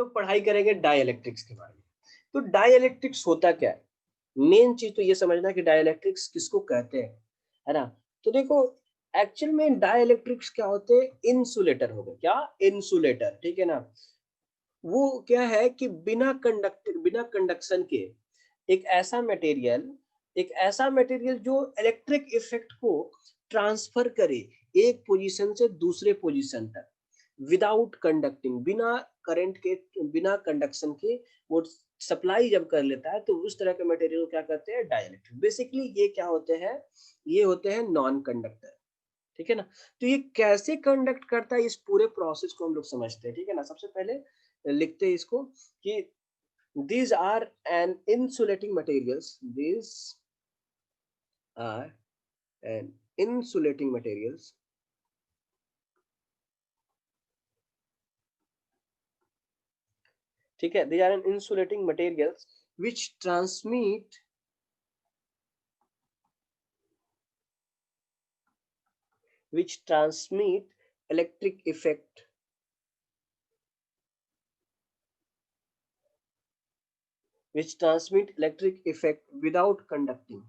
लोग पढ़ाई करेंगे डाइलेक्ट्रिक्स के बारे में। तो डाइलेक्ट्रिक्स होता क्या है? मेन चीज तो ये समझना कि डाइलेक्ट्रिक्स किसको कहते हैं, है ना। तो देखो एक्चुअल में डाइलेक्ट्रिक्स क्या होते हैं? इंसुलेटर हो गए, क्या? इंसुलेटर, ठीक है ना। वो क्या है कि बिना कंडक्शन के एक ऐसा मटेरियल जो इलेक्ट्रिक इफेक्ट को ट्रांसफर करे एक पोजीशन से दूसरे पोजीशन तक विदाउट कंडक्टिंग, बिना करंट के, बिना कंडक्शन के वो सप्लाई जब कर लेता है तो उस तरह के मटेरियल को क्या कहते हैं? डाइलेक्ट्रिक। बेसिकली ये क्या होते हैं? ये होते हैं नॉन कंडक्टर, ठीक है ना। तो ये कैसे कंडक्ट करता है, इस पूरे प्रोसेस को हम लोग समझते हैं, ठीक है ना। सबसे पहले लिखते हैं इसको कि these are an insulating materials, these are an insulating materials ठीक है, these are an insulating materials which transmit electric effect without conducting,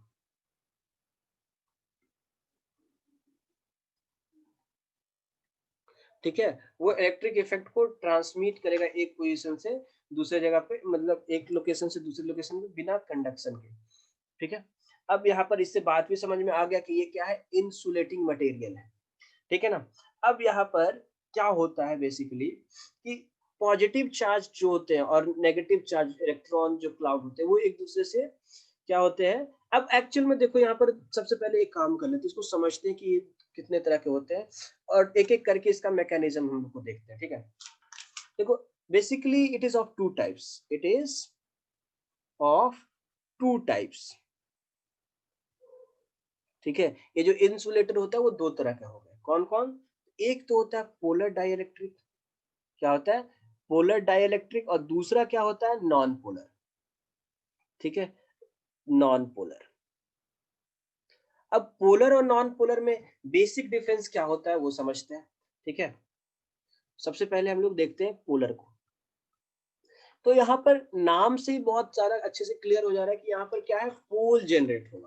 ठीक है। वो इलेक्ट्रिक इफेक्ट को ट्रांसमिट करेगा एक पोजीशन से दूसरे जगह पे, मतलब एक लोकेशन से दूसरे लोकेशन पे बिना कंडक्शन के, ठीक है। अब यहाँ पर इससे बात भी समझ में आ गया कि ये क्या है? इंसुलेटिंग मटेरियल है, ठीक है ना। अब यहाँ पर क्या होता है बेसिकली कि पॉजिटिव चार्ज जो होते हैं और नेगेटिव चार्ज इलेक्ट्रॉन जो क्लाउड होते हैं वो एक दूसरे से क्या होते हैं। अब एक्चुअल में देखो यहाँ पर सबसे पहले एक काम कर लेते हैं, इसको समझते हैं कि ये कितने तरह के होते हैं और एक एक करके इसका मैकेनिज्म हम लोग को देखते हैं, ठीक है। देखो basically it is of two types, ठीक है। ये जो इंसुलेटर होता है वो दो तरह का हो गया। कौन कौन? एक तो होता है पोलर डाइइलेक्ट्रिक, क्या होता है? Polar dielectric. और दूसरा क्या होता है? नॉन पोलर, ठीक है, नॉन पोलर। अब पोलर और नॉन पोलर में बेसिक डिफरेंस क्या होता है वो समझते हैं, ठीक है। सबसे पहले हम लोग देखते हैं पोलर को। तो यहाँ पर नाम से ही बहुत सारा अच्छे से क्लियर हो जा रहा है कि यहाँ पर क्या है? पोल जनरेट होगा।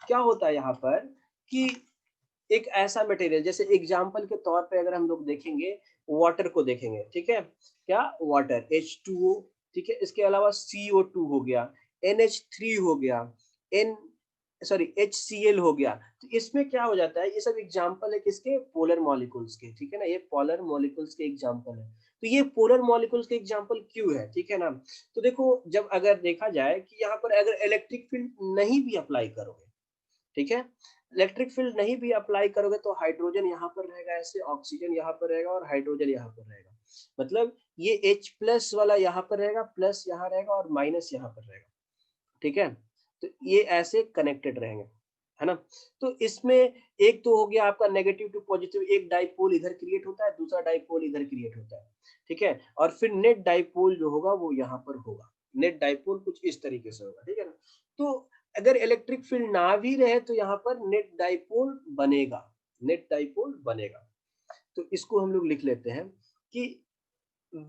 क्या होता है यहाँ पर कि एक ऐसा मटेरियल, जैसे एग्जांपल के तौर पे अगर हम लोग देखेंगे वाटर को देखेंगे, ठीक है, क्या? वाटर H2O, ठीक है। इसके अलावा CO2 हो गया, NH3 हो गया, N सॉरी HCl हो गया। तो इसमें क्या हो जाता है? ये सब एग्जांपल है किसके? पोलर मॉलिक्यूल्स के, ठीक है ना। ये पोलर मॉलिक्यूल्स के एग्जांपल है। तो ये पोलर मॉलिक्यूल्स के एग्जांपल क्यों है, ठीक है ना। तो देखो जब अगर देखा जाए कि यहाँ पर अगर इलेक्ट्रिक फील्ड नहीं भी अप्लाई करोगे, ठीक है, इलेक्ट्रिक फील्ड नहीं भी अप्लाई करोगे तो हाइड्रोजन यहाँ पर रहेगा ऐसे, ऑक्सीजन यहाँ पर रहेगा और हाइड्रोजन यहाँ पर रहेगा। मतलब ये H प्लस वाला यहाँ पर रहेगा, प्लस यहाँ रहेगा और माइनस यहाँ पर रहेगा, ठीक है। तो ये ऐसे कनेक्टेड रहेंगे, है ना। तो इसमें एक तो हो गया आपका नेगेटिव टू पॉजिटिव, एक डाइपोल इधर क्रिएट होता है, दूसरा डाइपोल इधर क्रिएट होता है, ठीक है। और फिर नेट डाइपोल जो होगा वो यहाँ पर होगा। नेट डाइपोल कुछ इस तरीके से होगा, ठीक है ना। तो अगर इलेक्ट्रिक फील्ड ना भी रहे तो यहाँ पर नेट डाइपोल बनेगा, नेट डाइपोल बनेगा। तो इसको हम लोग लिख लेते हैं कि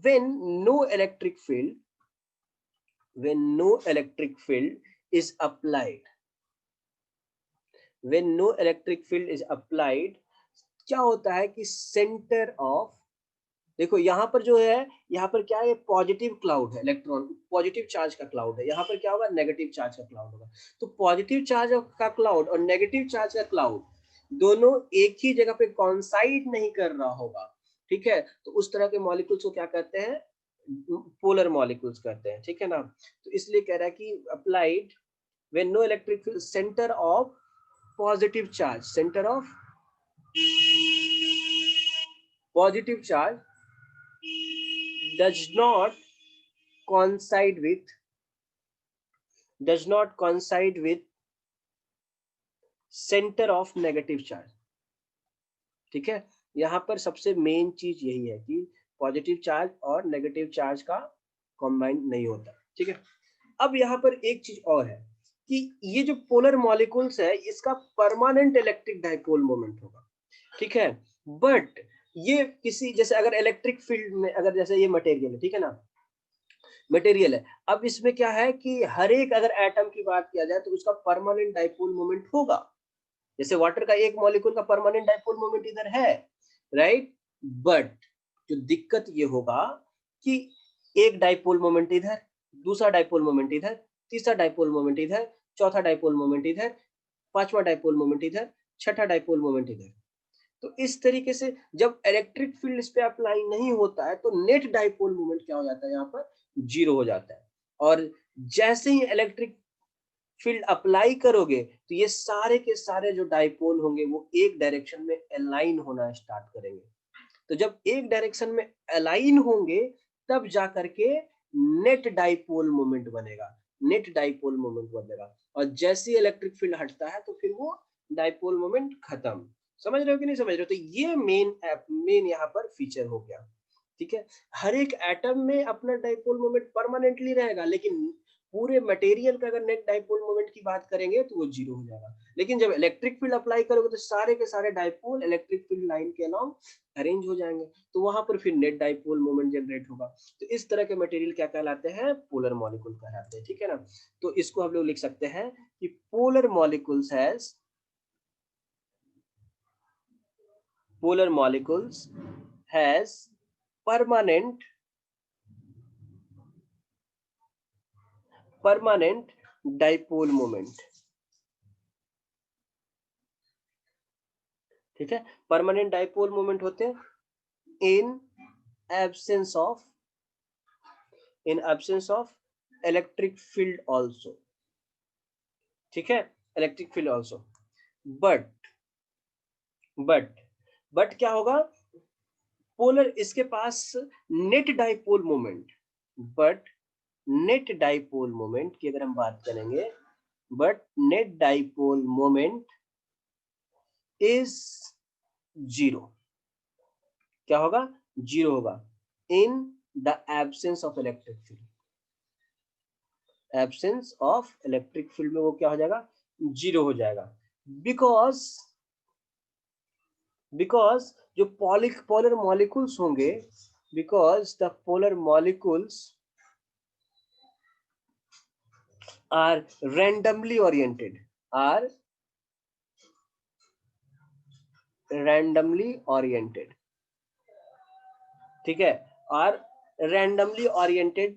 when no electric field when no electric field is applied when no electric field is applied क्या होता है कि सेंटर ऑफ, देखो यहाँ पर जो है, यहाँ पर क्या है? पॉजिटिव क्लाउड है, इलेक्ट्रॉन पॉजिटिव चार्ज का क्लाउड है। यहाँ पर क्या होगा? नेगेटिव चार्ज का क्लाउड होगा। तो पॉजिटिव चार्ज का क्लाउड और नेगेटिव चार्ज का क्लाउड दोनों एक ही जगह पे कॉन्साइड नहीं कर रहा होगा, ठीक है। तो उस तरह के मॉलिक्यूल्स को क्या कहते हैं? पोलर मॉलिक्यूल्स कहते हैं, ठीक है ना। तो इसलिए कह रहा है कि applied when no electric field, centre of positive charge, centre of positive charge does not coincide with center of negative charge, ठीक है। यहाँ पर सबसे मेन चीज यही है कि पॉजिटिव चार्ज और नेगेटिव चार्ज का कॉम्बाइन नहीं होता, ठीक है। अब यहाँ पर एक चीज और है कि ये जो पोलर मॉलिक्यूल्स है इसका परमानेंट इलेक्ट्रिक डाइपोल मोमेंट होगा, ठीक है। बट ये किसी, जैसे अगर इलेक्ट्रिक फील्ड में, अगर जैसे ये मटेरियल है, ठीक है ना, मटेरियल है। अब इसमें क्या है कि हर एक अगर एटम की बात किया जाए तो उसका परमानेंट डाइपोल मोमेंट होगा। जैसे वाटर का एक मॉलिक्यूल का परमानेंट डाइपोल मोमेंट इधर है, राइट। बट जो दिक्कत ये होगा कि एक डाइपोल मोमेंट इधर, दूसरा डाइपोल मोमेंट इधर, तीसरा डाइपोल मोमेंट इधर, चौथा डाइपोल मोमेंट इधर, पांचवा डाइपोल मोमेंट इधर, छठा डाइपोल मोमेंट इधर। तो इस तरीके से जब इलेक्ट्रिक फील्ड इस पे अप्लाई नहीं होता है तो नेट डाइपोल मोमेंट क्या हो जाता है, यहाँ पर जीरो हो जाता है। और जैसे ही इलेक्ट्रिक फील्ड अप्लाई करोगे तो ये सारे के सारे जो डाइपोल होंगे वो एक डायरेक्शन में अलाइन होना स्टार्ट करेंगे। तो जब एक डायरेक्शन में अलाइन होंगे तब जा करके नेट डाइपोल मोमेंट बनेगा, नेट डाइपोल मोमेंट बनेगा। और जैसे इलेक्ट्रिक फील्ड हटता है तो फिर वो डाइपोल मोमेंट खत्म। समझ रहे हो कि नहीं समझ रहे हो? तो ये मेन यहाँ पर फीचर हो गया, ठीक है। हर एक एटम में अपना डाइपोल मोमेंट परमानेंटली रहेगा, लेकिन पूरे मटेरियल का अगर नेट डाइपोल मोमेंट की बात करेंगे तो वो जीरो हो जाएगा। लेकिन जब इलेक्ट्रिक फील्ड अप्लाई करोगे तो सारे के सारे डाइपोल इलेक्ट्रिक फील्ड लाइन के अलाउ अरेंज हो जाएंगे, तो वहां पर फिर नेट डाइपोल मोमेंट जनरेट होगा। तो इस तरह के मटेरियल क्या कहलाते हैं, पोलर मॉलिक्यूल कहलाते हैं, ठीक है ना। तो इसको हम लोग लिख सकते हैं कि polar molecules has permanent dipole moment, ठीक है। परमानेंट डाइपोल मोमेंट होते हैं in absence of electric field also, ठीक है, electric field also. But but क्या होगा, पोलर इसके पास net dipole moment, but net dipole moment की अगर हम बात करेंगे, but net dipole moment is zero. क्या होगा, जीरो होगा in the absence of electric field. Absence of electric field में वो क्या हो जाएगा, जीरो हो जाएगा। बिकॉज जो पोलर मॉलिक्यूल्स होंगे, because the polar molecules are randomly oriented, ठीक है। और randomly oriented,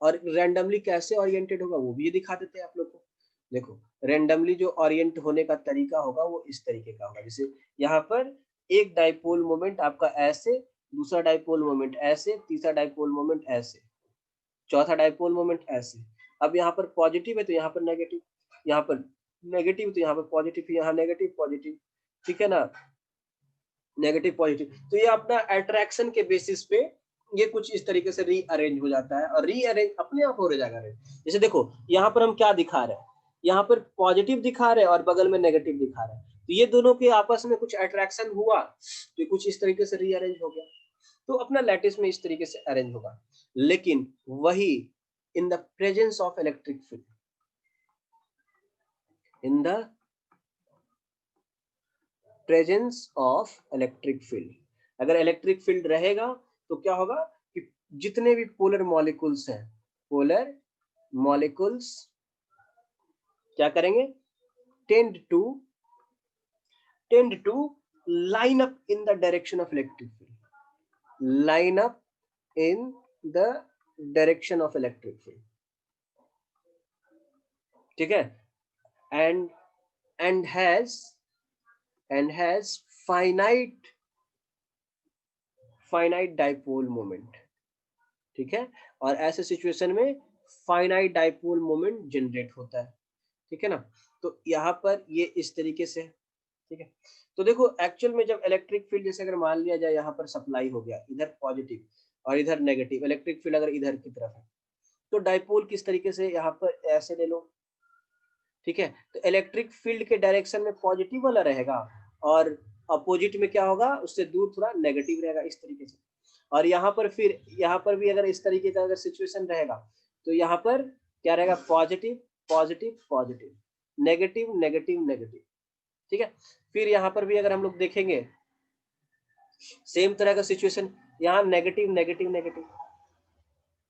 और randomly कैसे oriented होगा वो भी ये दिखा देते हैं आप लोग को। देखो randomly जो orient होने का तरीका होगा वो इस तरीके का होगा, जैसे यहाँ पर एक डाइपोल मोमेंट आपका ऐसे, दूसरा डाइपोल मोमेंट ऐसे, तीसरा डाइपोल मोमेंट ऐसे, चौथा डाइपोल मोमेंट ऐसे। अब यहाँ पर पॉजिटिव है तो यहाँ पर नेगेटिव, यहाँ पर नेगेटिव तो यहाँ पर पॉजिटिव, यहाँ नेगेटिव पॉजिटिव, ठीक है ना, नेगेटिव पॉजिटिव। तो ये अपना अट्रैक्शन के बेसिस पे ये कुछ इस तरीके से रीअरेंज हो जाता है, और रीअरेंज अपने आप हो जाएगा। जैसे देखो यहाँ पर हम क्या दिखा रहे हैं, यहाँ पर पॉजिटिव दिखा रहे हैं और बगल में नेगेटिव दिखा रहे हैं, तो ये दोनों के आपस में कुछ अट्रैक्शन हुआ तो कुछ इस तरीके से रीअरेंज हो गया। तो अपना लैटिस में इस तरीके से अरेंज होगा। लेकिन वही in the presence of electric field, in the presence of electric field, अगर इलेक्ट्रिक फील्ड रहेगा तो क्या होगा कि जितने भी पोलर मॉलिक्यूल्स हैं, पोलर मॉलिक्यूल्स क्या करेंगे, tend to line up in the direction of electric field, line up in the direction of electric field, ठीक है। and has finite dipole moment, ठीक है। और ऐसे सिचुएशन में फाइनाइट डाइपोल मोमेंट जनरेट होता है, ठीक है ना। तो यहाँ पर ये इस तरीके से, ठीक है। तो देखो एक्चुअल में जब इलेक्ट्रिक फील्ड जैसे अगर मान लिया जाए यहाँ पर सप्लाई हो गया, इधर पॉजिटिव और इधर नेगेटिव, इलेक्ट्रिक फील्ड अगर इधर की तरफ है तो डाइपोल किस तरीके से यहाँ पर ऐसे ले लो, ठीक है। तो इलेक्ट्रिक फील्ड के डायरेक्शन में पॉजिटिव वाला रहेगा और अपोजिट में क्या होगा, उससे दूर थोड़ा नेगेटिव रहेगा इस तरीके से। और यहाँ पर फिर यहाँ पर भी अगर इस तरीके का अगर सिचुएशन रहेगा तो यहाँ पर क्या रहेगा, positive positive positive, negative negative negative, ठीक है। फिर यहाँ पर भी अगर हम लोग देखेंगे सेम तरह का सिचुएशन, यहाँ नेगेटिव नेगेटिव नेगेटिव,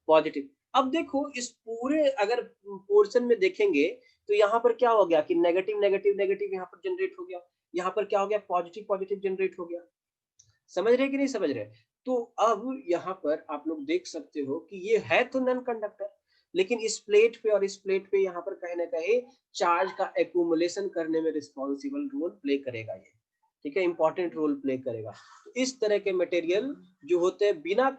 पॉजिटिव, अब देखो इस पूरे अगर पोर्शन में देखेंगे तो यहाँ पर क्या हो गया कि नेगेटिव नेगेटिव नेगेटिव यहाँ पर जनरेट हो गया, यहाँ पर क्या हो गया पॉजिटिव पॉजिटिव जनरेट हो गया। समझ रहे कि नहीं समझ रहे? तो अब यहाँ पर आप लोग देख सकते हो कि ये है तो नॉन कंडक्टर, लेकिन इस प्लेट पे और इस प्लेट पे यहाँ पर कहीं ना कहीं चार्ज का एक्यूमुलेशन करने में रिस्पॉन्सिबल रोल प्ले करेगा ये, ठीक है, इंपॉर्टेंट रोल प्ले करेगा। तो इस तरह के मटेरियल जो होते हैं बिना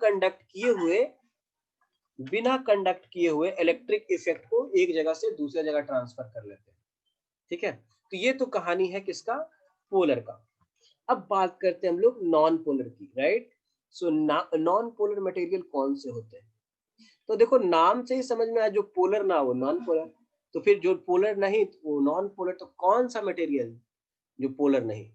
कंडक्ट किए हुए इलेक्ट्रिक इफेक्ट को एक जगह से दूसरी जगह ट्रांसफर कर लेते हैं, ठीक है। तो ये तो कहानी है किसका, पोलर का। अब बात करते हैं हम लोग नॉन पोलर की, right. So non polar material कौन से होते हैं? तो देखो नाम से ही समझ में आया, जो पोलर ना हो नॉन पोलर, तो फिर जो पोलर नहीं तो वो नॉन पोलर, तो कौन सा मटेरियल जो पोलर नहीं?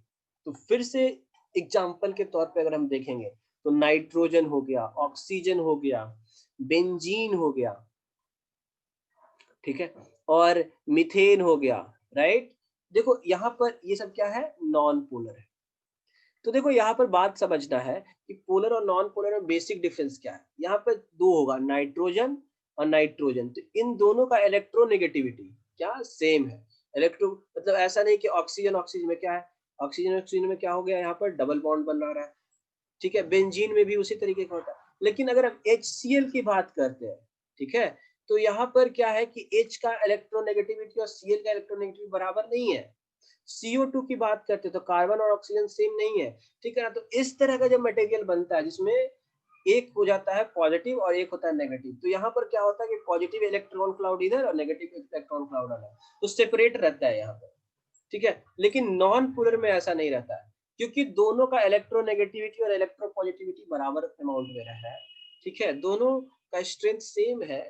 तो फिर से एग्जाम्पल के तौर पे अगर हम देखेंगे तो नाइट्रोजन हो गया, ऑक्सीजन हो गया, बेंजीन हो गया, ठीक है, और मीथेन हो गया, राइट। देखो यहाँ पर ये सब क्या है, नॉन पोलर है। तो देखो यहाँ पर बात समझना है कि पोलर और नॉन पोलर में बेसिक डिफरेंस क्या है। यहाँ पर दो होगा, नाइट्रोजन और नाइट्रोजन, तो इन दोनों का इलेक्ट्रोनेगेटिविटी क्या सेम है। इलेक्ट्रो मतलब ऐसा नहीं कि ऑक्सीजन ऑक्सीजन में क्या है, ऑक्सीजन ऑक्सीजन में क्या हो गया, यहाँ पर डबल बॉन्ड बन रहा है, ठीक है। बेंजीन में भी उसी तरीके का होता है। लेकिन अगर हम HCl की बात करते हैं, ठीक है, तो यहाँ पर क्या है कि H का इलेक्ट्रोनेगेटिविटी और Cl का इलेक्ट्रोनेगेटिविटी बराबर नहीं है। CO2 की बात करते हैं तो कार्बन और ऑक्सीजन सेम नहीं है, ठीक है ना। तो इस तरह का जब मटेरियल बनता है जिसमें एक हो जाता है पॉजिटिव और एक होता है नेगेटिव, तो यहाँ पर क्या होता है कि पॉजिटिव इलेक्ट्रॉन क्लाउड इधर और नेगेटिव इलेक्ट्रॉन क्लाउड अलग, तो सेपरेट रहता है यहाँ पर, ठीक है। लेकिन नॉन पोलर में ऐसा नहीं रहता है, क्योंकि दोनों का इलेक्ट्रोनेगेटिविटी और इलेक्ट्रोपॉजिटिविटी बराबर अमाउंट में रहता है, ठीक है, दोनों का स्ट्रेंथ सेम है।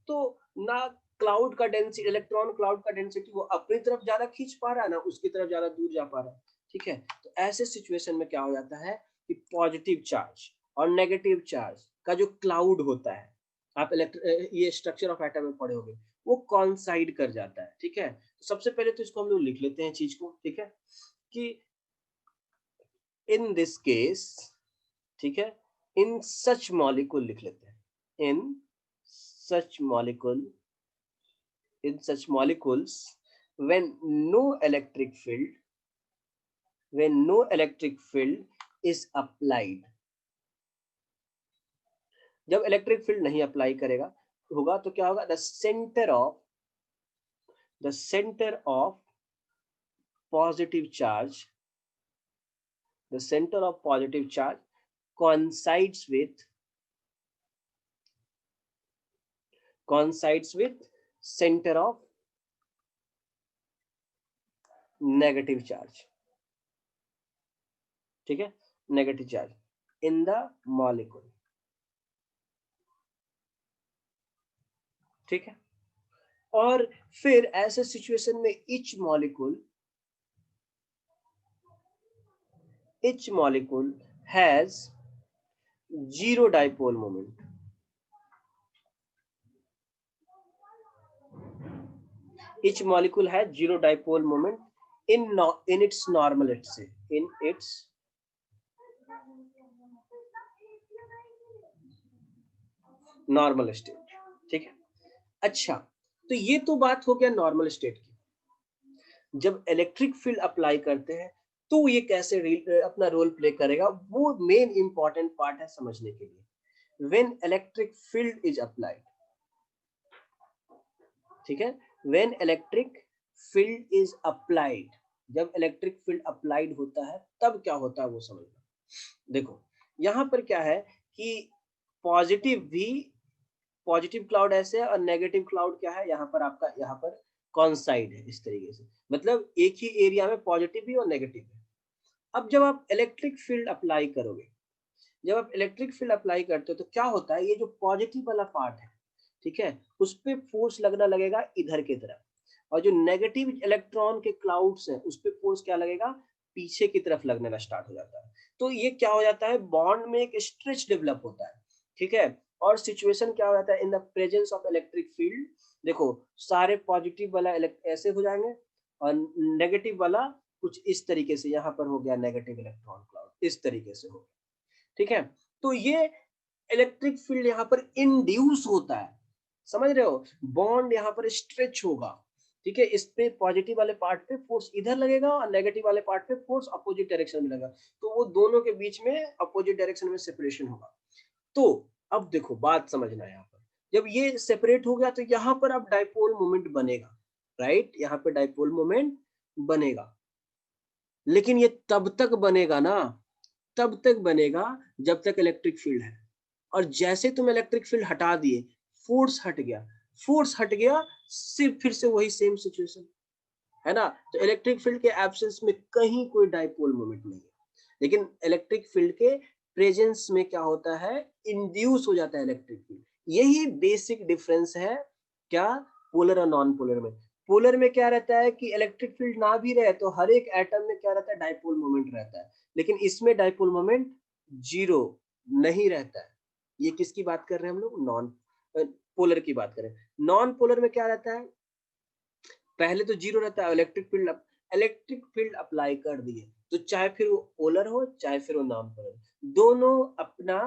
तो ना क्लाउड का डेंसिटी, इलेक्ट्रॉन क्लाउड का डेंसिटी वो अपनी तरफ ज्यादा खींच पा रहा है, ना उसकी तरफ ज्यादा दूर जा पा रहा है, ठीक है। तो ऐसे सिचुएशन में क्या हो जाता है कि पॉजिटिव चार्ज और नेगेटिव चार्ज का जो क्लाउड होता है, आप ये स्ट्रक्चर ऑफ एटम में पढ़े होंगे, वो कॉन्साइड कर जाता है, ठीक है। तो सबसे पहले तो इसको हम लोग लिख लेते हैं चीज को, ठीक है, कि इन दिस केस, ठीक है, इन सच मॉलिक्यूल लिख लेते हैं, इन सच molecule, in such molecules when no electric field, when no electric field is applied, जब इलेक्ट्रिक फील्ड नहीं अप्लाई करेगा होगा तो क्या होगा, the centre of positive charge, the centre of positive charge coincides with center of negative charge, ठीक है, negative charge in the molecule, ठीक है। और फिर ऐसे सिचुएशन में each molecule has zero dipole moment, each molecule has zero dipole moment in its normal state, in its normal state, ठीक है। अच्छा, तो ये तो बात हो गया नॉर्मल स्टेट की। जब इलेक्ट्रिक फील्ड अप्लाई करते हैं तो ये कैसे अपना रोल प्ले करेगा, वो मेन इंपॉर्टेंट पार्ट है समझने के लिए। When electric field is applied, ठीक है, when electric field is applied, जब इलेक्ट्रिक फील्ड अप्लाइड होता है तब क्या होता है वो समझना। देखो यहाँ पर क्या है कि पॉजिटिव क्लाउड ऐसे है और नेगेटिव क्लाउड क्या है, यहाँ पर आपका यहाँ पर कॉन्साइड है इस तरीके से, मतलब एक ही एरिया में पॉजिटिव भी और नेगेटिव है। अब जब आप इलेक्ट्रिक फील्ड अप्लाई करोगे, जब आप इलेक्ट्रिक फील्ड अप्लाई करते हो तो क्या होता है, ये जो पॉजिटिव वाला पार्ट है, ठीक है, उस पे फोर्स लगना लगेगा इधर की तरफ, और जो नेगेटिव इलेक्ट्रॉन के क्लाउड्स हैं उस पे फोर्स क्या लगेगा, पीछे की तरफ लगने स्टार्ट हो जाता है। तो ये क्या हो जाता है, बॉन्ड में एक स्ट्रेच डेवलप होता है, ठीक है। और सिचुएशन क्या हो जाता है, इन the presence of electric field, देखो सारे पॉजिटिव वाला ऐसे हो जाएंगे और नेगेटिव वाला कुछ इस तरीके से, यहाँ पर हो गया नेगेटिव इलेक्ट्रॉन क्लाउड, इस तरीके से हो गया, ठीक है। तो ये इलेक्ट्रिक फील्ड यहाँ पर इंड्यूस होता है, समझ रहे हो, बॉन्ड यहाँ पर स्ट्रेच होगा, ठीक है, इस पे पॉजिटिव वाले पार्ट पे फोर्स इधर लगेगा और नेगेटिव वाले पार्ट पे फोर्स अपोजिट डायरेक्शन में लगेगा, तो वो दोनों के बीच में अपोजिट डायरेक्शन में सेपरेशन होगा। तो अब देखो बात समझना है, यहाँ पर जब ये सेपरेट हो गया तो यहाँ पर अब डाइपोल मोमेंट बनेगा, राइट, यहाँ पे डाइपोल मोमेंट बनेगा, लेकिन ये तब तक बनेगा ना, तब तक बनेगा जब तक इलेक्ट्रिक फील्ड है, और जैसे तुम इलेक्ट्रिक फील्ड हटा दिए, फोर्स हट गया, फोर्स हट गया, सिर्फ फिर से वही सेम सिचुएशन है ना। तो इलेक्ट्रिक फील्ड के एब्सेंस में कहीं कोई डाइपोल मोमेंट नहीं है, लेकिन इलेक्ट्रिक फील्ड के प्रेजेंस में क्या होता है, इंड्यूस हो जाता है इलेक्ट्रिक फील्ड। यही बेसिक डिफरेंस है क्या, पोलर और नॉन पोलर में। पोलर में क्या रहता है कि इलेक्ट्रिक फील्ड ना भी रहे तो हर एक एटम में क्या रहता है, डाइपोल मोमेंट रहता है, लेकिन इसमें डाइपोल मोमेंट जीरो नहीं रहता है। ये किसकी बात कर रहे हैं हम लोग, नॉन पोलर की बात करें। नॉन पोलर में क्या रहता है, पहले तो जीरो रहता है, इलेक्ट्रिक फील्ड अप्लाई कर दिए तो चाहे फिर वो पोलर हो चाहे फिर वो नॉन पोलर, दोनों अपना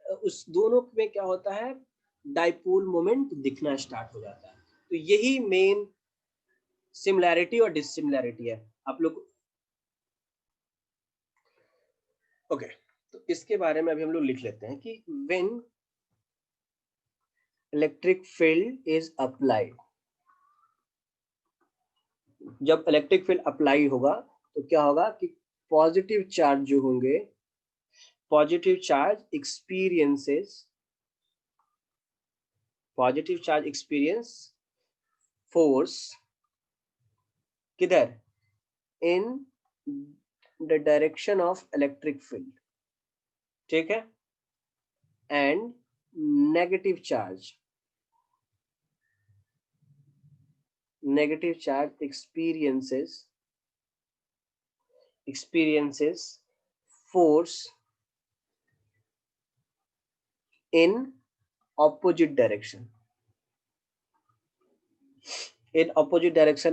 उस दोनों में क्या होता है, डाइपोल मोमेंट दिखना स्टार्ट हो जाता है। तो यही मेन सिमिलैरिटी और डिसिमिलैरिटी है आप लोग। ओके, तो इसके बारे में अभी हम लोग लिख लेते हैं कि when electric field is applied, जब इलेक्ट्रिक फील्ड अप्लाई होगा तो क्या होगा कि पॉजिटिव चार्ज जो होंगे, पॉजिटिव चार्ज एक्सपीरियंस फोर्स किधर, इन the direction of electric field, ठीक है, and negative charge experiences force in opposite direction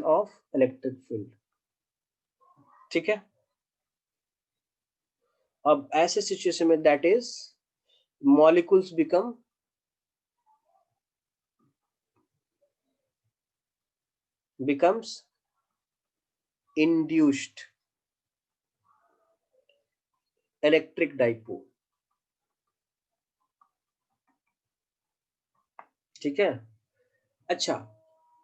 of electric field, ठीक है। अब ऐसे सिचुएशन में that is molecules becomes induced electric dipole, ठीक है। अच्छा,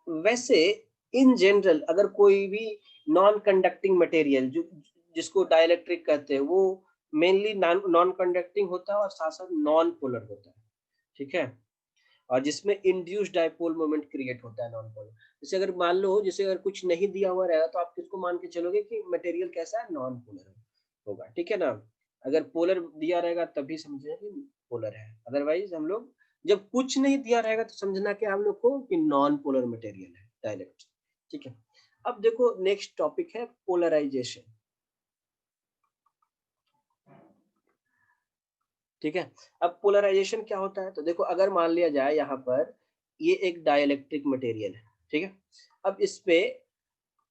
वैसे इन जनरल अगर कोई भी नॉन कंडक्टिंग मटेरियल जो जिसको डाइलेक्ट्रिक कहते हैं, वो मेनली नॉन कंडक्टिंग होता है और साथ साथ नॉन पोलर होता है, ठीक है, और जिसमें इंड्यूस्ड डाइपोल मोमेंट क्रिएट होता है नॉन पोलर। जैसे अगर मान लो, जैसे अगर कुछ नहीं दिया हुआ रहेगा तो आप किसको मान के चलोगे कि मटेरियल कैसा है, नॉन पोलर होगा, ठीक है ना। अगर पोलर दिया रहेगा तभी समझे कि पोलर है, अदरवाइज हम लोग जब कुछ नहीं दिया रहेगा तो समझना कि हम लोग को कि नॉन पोलर मटेरियल है डायरेक्ट, ठीक है। अब देखो नेक्स्ट टॉपिक है पोलराइजेशन, ठीक है। अब पोलराइजेशन क्या होता है, तो देखो अगर मान लिया जाए यहाँ पर ये एक डाइलेक्ट्रिक मटेरियल है, ठीक है। अब इस पे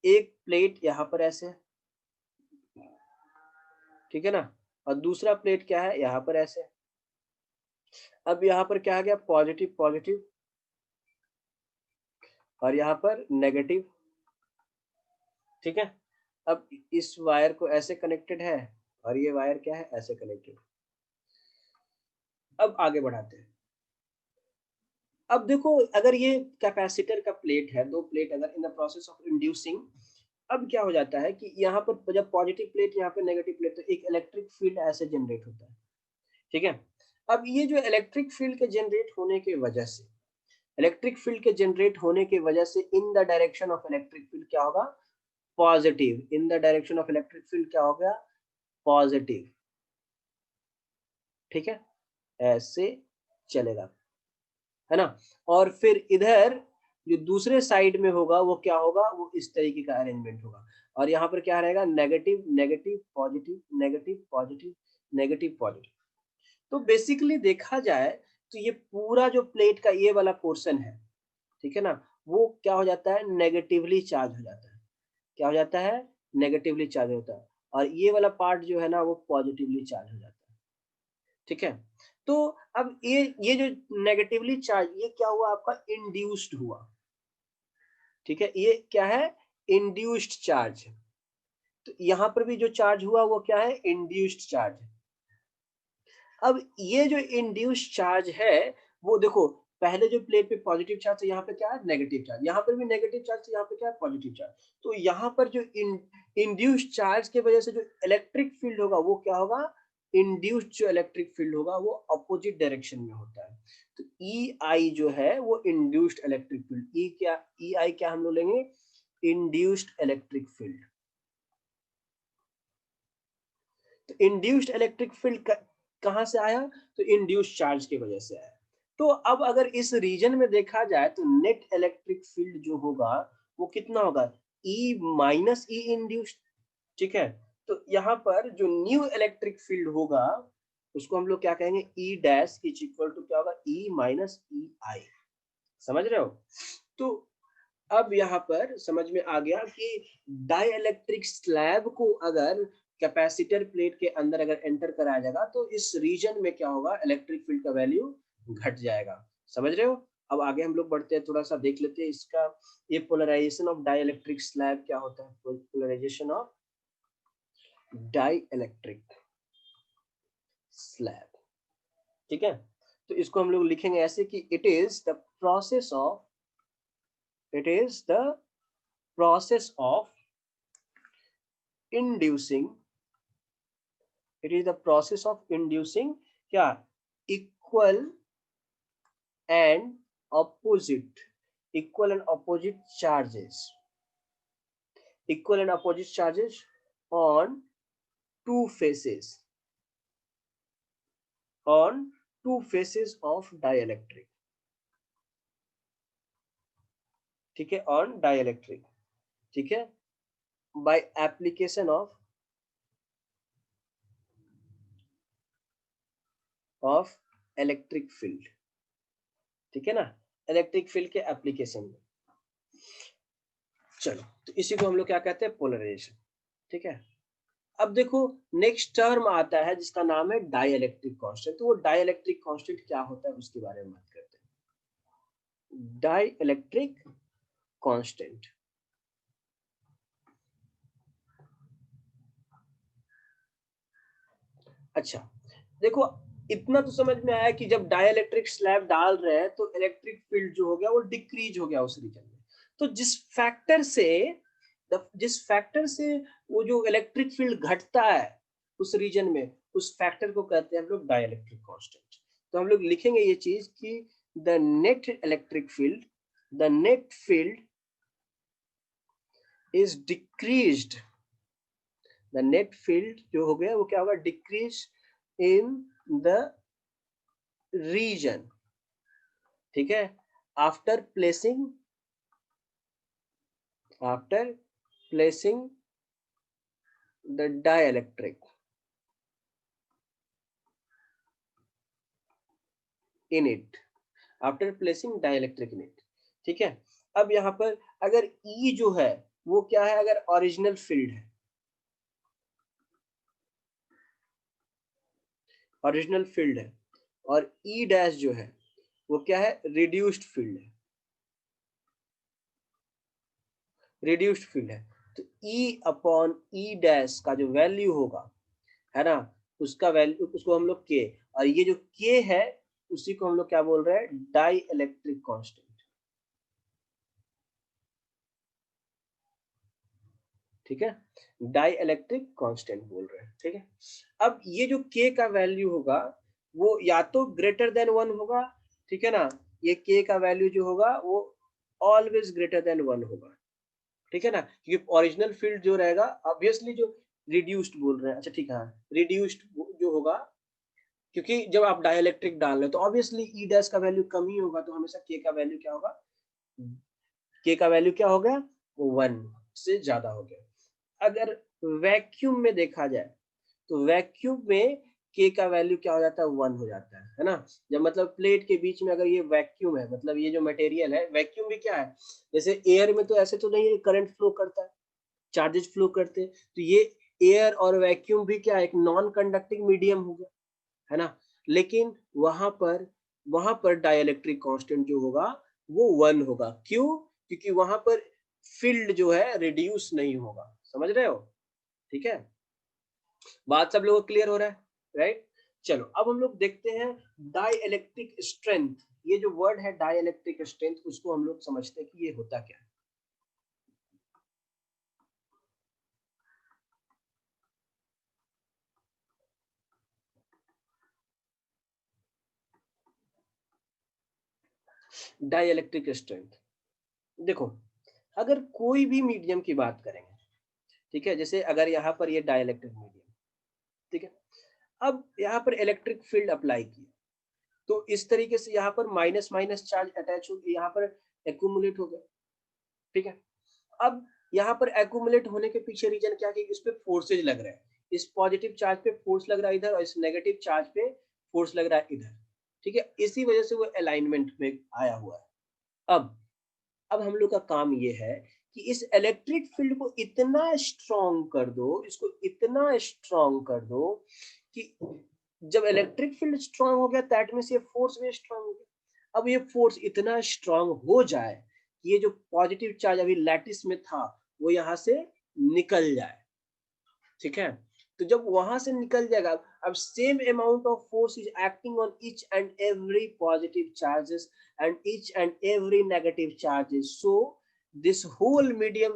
एक प्लेट यहाँ पर ऐसे है, ठीक है ना, और दूसरा प्लेट क्या है यहाँ पर ऐसे है। अब यहाँ पर क्या आ गया, पॉजिटिव पॉजिटिव, और यहाँ पर नेगेटिव, ठीक है। अब इस वायर को ऐसे कनेक्टेड है और ये वायर क्या है, ऐसे कनेक्टेड। अब आगे बढ़ाते हैं। अब देखो अगर ये कैपेसिटर का प्लेट है, दो प्लेट अगर in the process of inducing, अब क्या हो जाता है कि यहाँ पर जब पॉजिटिव प्लेट यहाँ पे नेगेटिव प्लेट, तो एक इलेक्ट्रिक फील्ड ऐसे जनरेट होता है, ठीक है। अब ये जो इलेक्ट्रिक फील्ड के जनरेट होने की वजह से, इलेक्ट्रिक फील्ड के जनरेट होने की वजह से इन the direction of electric field क्या होगा, positive, in the direction of electric field क्या हो गया, पॉजिटिव, ठीक है, ऐसे चलेगा, है ना। और फिर इधर जो दूसरे साइड में होगा वो क्या होगा, वो इस तरीके का अरेंजमेंट होगा, और यहाँ पर क्या रहेगा, negative negative positive, negative positive, negative positive. तो बेसिकली देखा जाए तो ये पूरा जो प्लेट का ये वाला पोर्शन है, ठीक है ना, वो क्या हो जाता है, नेगेटिवली चार्ज हो जाता है। क्या हो जाता है, नेगेटिवली चार्ज होता है, और ये वाला पार्ट जो है ना वो पॉजिटिवली चार्ज हो जाता है, ठीक है। तो अब ये जो नेगेटिवली चार्ज, ये क्या हुआ आपका, इंड्यूस्ड हुआ। ठीक है, ये क्या है, इंड्यूस्ड चार्ज। तो यहाँ पर भी जो चार्ज हुआ वो क्या है, इंड्यूस्ड चार्ज। अब ये जो इंड्यूस्ड चार्ज है, वो देखो पहले जो प्लेट पे पॉजिटिव चार्ज है, यहाँ पे क्या है, नेगेटिव चार्ज, यहाँ पर भी नेगेटिव चार्ज, यहाँ पे क्या है, पॉजिटिव चार्ज। तो यहाँ पर जो इंड्यूस्ड चार्ज के वजह से जो इलेक्ट्रिक फील्ड होगा वो क्या होगा, इंड्यूस्ड जो इलेक्ट्रिक फील्ड होगा वो अपोजिट डायरेक्शन में होता है। तो ई आई जो है वो इंड्यूस्ड इलेक्ट्रिक फील्ड, ई आई क्या हम लोग लेंगे, इंड्यूस्ड इलेक्ट्रिक फील्ड। तो इंड्यूस्ड इलेक्ट्रिक फील्ड कहां से आया, तो इंड्यूस्ड चार्ज की वजह से आया। तो अब अगर इस रीजन में देखा जाए तो नेट इलेक्ट्रिक फील्ड जो होगा वो कितना होगा, ई माइनस ई इंड्यूस्ड। ठीक है, तो यहाँ पर जो न्यू इलेक्ट्रिक फील्ड होगा उसको हम लोग क्या कहेंगे, E dash is equal to क्या होगा, ई माइनस ई आई। समझ रहे हो। तो अब यहाँ पर समझ में आ गया कि डाइइलेक्ट्रिक स्लैब को अगर कैपेसिटर प्लेट के अंदर अगर एंटर कराया जाएगा तो इस रीजन में क्या होगा, इलेक्ट्रिक फील्ड का वैल्यू घट जाएगा। समझ रहे हो। अब आगे हम लोग बढ़ते हैं, थोड़ा सा देख लेते हैं इसका, ये पोलराइजेशन ऑफ डाइइलेक्ट्रिक स्लैब क्या होता है, पोलराइजेशन ऑफ डाइइलेक्ट्रिक स्लैब। ठीक है, तो इसको हम लोग लिखेंगे ऐसे कि it is the process of, it is the process of inducing, it is the process of inducing क्या, equal and opposite, equal and opposite charges, equal and opposite charges on two faces, on two faces of dielectric। ठीक है, on dielectric। ठीक है, by application of electric field। ठीक है ना, electric field के application में। चलो, तो इसी को हम लोग क्या कहते हैं, पोलराइजेशन। ठीक है, अब देखो नेक्स्ट टर्म आता है जिसका नाम है डाइइलेक्ट्रिक कांस्टेंट। तो वो डाइइलेक्ट्रिक कांस्टेंट क्या होता है उसके बारे में बात करते हैं। डाइइलेक्ट्रिक कांस्टेंट, अच्छा देखो, इतना तो समझ में आया कि जब डाइइलेक्ट्रिक स्लैब डाल रहे हैं तो इलेक्ट्रिक फील्ड जो हो गया वो डिक्रीज हो गया उस रीजन में। तो जिस फैक्टर से वो जो इलेक्ट्रिक फील्ड घटता है उस रीजन में, उस फैक्टर को कहते हैं हम लोग डाइइलेक्ट्रिक कांस्टेंट। तो हम लोग लिखेंगे ये चीज कि the net electric field, the net field is decreased, the net field जो हो गया वो क्या होगा, डिक्रीज इन द रीजन। ठीक है, after placing the dielectric in it, after placing dielectric in it. ठीक है, अब यहाँ पर अगर ई जो है वो क्या है, अगर ओरिजिनल फील्ड है, ओरिजिनल फील्ड है, और ई डैश जो है वो क्या है, रिड्यूस्ड फील्ड है, रिड्यूस्ड फील्ड है। तो ई अपॉन ई डैश का जो वैल्यू होगा है ना, उसका वैल्यू, उसको हम लोग के, और ये जो के है उसी को हम लोग क्या बोल रहे हैं, डाई इलेक्ट्रिक कांस्टेंट। ठीक है, डाई इलेक्ट्रिक कांस्टेंट बोल रहे हैं। ठीक है, अब ये जो के का वैल्यू होगा वो या तो ग्रेटर देन 1 होगा। ठीक है ना, ये के का वैल्यू जो होगा वो ऑलवेज ग्रेटर देन 1 होगा। ठीक है ना, क्योंकि ओरिजिनल फील्ड जो रहेगा ऑब्वियसली जो रिड्यूस्ड बोल रहे हैं, अच्छा ठीक है, रिड्यूस्ड जो होगा, क्योंकि जब आप डाइइलेक्ट्रिक डाल रहे हो तो ऑब्वियसली ई डैश का वैल्यू कम ही होगा, तो हमेशा के का वैल्यू क्या होगा, के का वैल्यू क्या हो गया, वो 1 से ज्यादा हो गया। अगर वैक्यूम में देखा जाए तो वैक्यूम में के का वैल्यू क्या हो जाता है, 1 हो जाता है ना। जब मतलब प्लेट के बीच में अगर ये वैक्यूम है, मतलब ये जो मटेरियल है, वैक्यूम भी क्या है, जैसे एयर में तो ऐसे तो नहीं करंट फ्लो करता है, चार्जेस फ्लो करते हैं, तो ये एयर और वैक्यूम भी क्या है, एक नॉन कंडक्टिंग मीडियम हो गया है ना। लेकिन वहां पर डाइलेक्ट्रिक कांस्टेंट जो होगा वो 1 होगा। क्यों? क्योंकि वहां पर फील्ड जो है रिड्यूस नहीं होगा। समझ रहे हो? ठीक है, बात सब लोगों को क्लियर हो रहा है, राइट? चलो अब हम लोग देखते हैं डाइलेक्ट्रिक स्ट्रेंथ। ये जो वर्ड है डाइलेक्ट्रिक स्ट्रेंथ, उसको हम लोग समझते हैं कि ये होता क्या है। डाइलेक्ट्रिक स्ट्रेंथ, देखो, अगर कोई भी मीडियम की बात करेंगे, ठीक है, जैसे अगर यहाँ पर ये डाइलेक्ट्रिक मीडियम, ठीक है, अब यहाँ पर इलेक्ट्रिक फील्ड अप्लाई किया, तो इस तरीके से यहाँ पर माइनस माइनस चार्ज अटैच हो गया, यहाँ पर एक्यूमुलेट हो गया, ठीक है। अब यहाँ पर एक्यूमुलेट होने के पीछे रीजन क्या है कि इस पे फोर्सेज लग रहे हैं, इस पॉजिटिव चार्ज पे फोर्स लग रहा है इधर, और इस नेगेटिव चार्ज पे फोर्स लग रहा है इधर, ठीक है, इसी वजह से वो अलाइनमेंट में आया हुआ है। अब हम लोग का काम ये है कि इस इलेक्ट्रिक फील्ड को इतना स्ट्रॉन्ग कर दो, इसको इतना स्ट्रॉन्ग कर दो कि जब इलेक्ट्रिक फील्ड स्ट्रॉन्ग हो गया दैट मींस ये फोर्स भी स्ट्रॉन्ग हो गया। अब ये फोर्स इतना स्ट्रॉन्ग हो जाए कि ये जो पॉजिटिव चार्ज अभी लैटिस में था वो यहाँ से निकल जाए, ठीक है। तो जब वहां से निकल जाएगा, अब same amount of force is acting on each and every positive charges and each and every negative charges, so this whole medium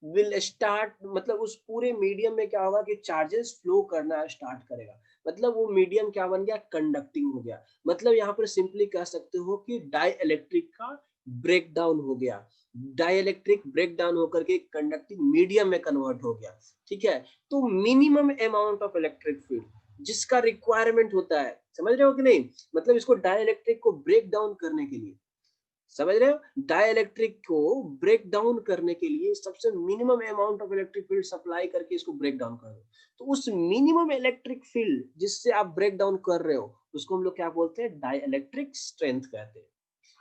will start, मतलब उस पूरे मीडियम में क्या होगा कि चार्जेस फ्लो करना स्टार्ट करेगा, मतलब वो मीडियम क्या बन गया, कंडक्टिंग हो गया। मतलब यहाँ पर सिंपली कह सकते हो कि डाइलेक्ट्रिक का ब्रेक डाउन हो गया, डाइलेक्ट्रिक ब्रेक डाउन होकर के कंडक्टिंग मीडियम में कन्वर्ट हो गया, ठीक है। तो minimum amount of electric field जिसका रिक्वायरमेंट होता है, समझ रहे हो कि नहीं, मतलब इसको डाइलेक्ट्रिक को ब्रेक डाउन करने के लिए, समझ रहे हो, डाइलेक्ट्रिक को ब्रेक डाउन करने के लिए सबसे minimum amount of electric field supply करके इसको ब्रेक डाउन कर दो। तो उस मिनिमम इलेक्ट्रिक फील्ड जिससे आप ब्रेक डाउन कर रहे हो उसको हम लोग क्या बोलते हैं, डाइलेक्ट्रिक स्ट्रेंथ कहते हैं।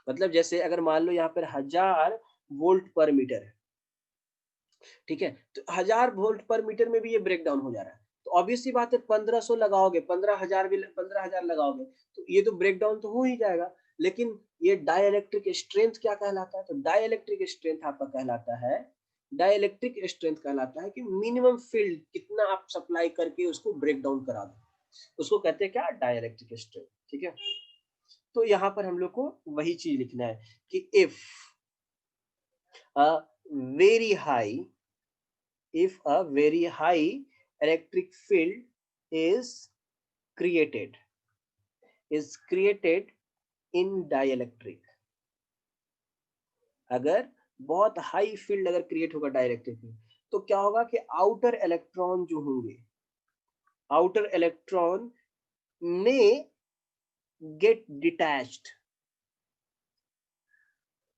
मतलब जैसे अगर मान लो यहाँ पर 1000 वोल्ट पर मीटर है, ठीक है, तो 1000 वोल्ट पर मीटर में भी ये ब्रेक डाउन हो जा रहा है, तो ऑब्वियस सी बात है 1500 लगाओगे, 15000 भी 15000 लगाओगे तो ये तो ब्रेक डाउन तो हो ही जाएगा। लेकिन ये डाइलेक्ट्रिक स्ट्रेंथ क्या कहलाता है, तो डाइलेक्ट्रिक स्ट्रेंथ आपका कहलाता है, डाइलेक्ट्रिक स्ट्रेंथ कहलाता है कि मिनिमम फील्ड कितना आप सप्लाई करके उसको ब्रेक डाउन करा दो, उसको कहते हैं क्या, डाइलेक्ट्रिक स्ट्रेंथ, ठीक है। तो यहाँ पर हम लोग को वही चीज लिखना है कि if a very high, if a very high electric field is created created in dielectric, अगर बहुत हाई फील्ड अगर क्रिएट होगा डाइलेक्ट्रिक में, तो क्या होगा कि आउटर इलेक्ट्रॉन जो होंगे, आउटर इलेक्ट्रॉन में get detached,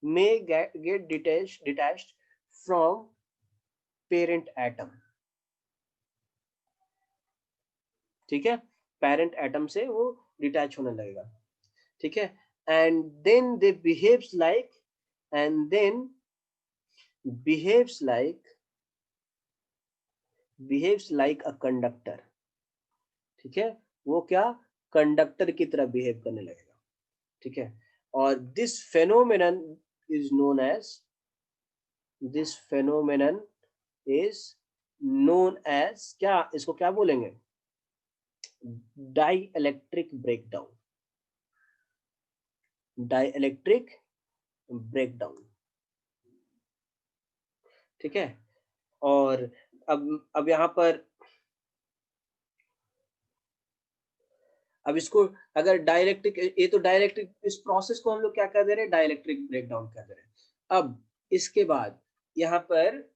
get detached from parent atom, ठीक है, पेरेंट एटम से वो डिटैच होने लगेगा, ठीक है। And then they behaves like, and then behaves like a conductor, ठीक है, वो क्या, कंडक्टर की तरह बिहेव करने लगेगा, ठीक है। और this phenomenon is known as क्या, इसको क्या बोलेंगे, डाइलेक्ट्रिक ब्रेकडाउन, डाइलेक्ट्रिक ब्रेकडाउन, ठीक है। और अब यहाँ पर, अब इसको अगर डाइलेक्ट्रिक, ये तो डाइलेक्ट्रिक, इस प्रोसेस को हम लोग क्या कर दे रहे हैं, डाइलेक्ट्रिक ब्रेकडाउन कर दे रहे हैं। अब इसके बाद यहाँ पर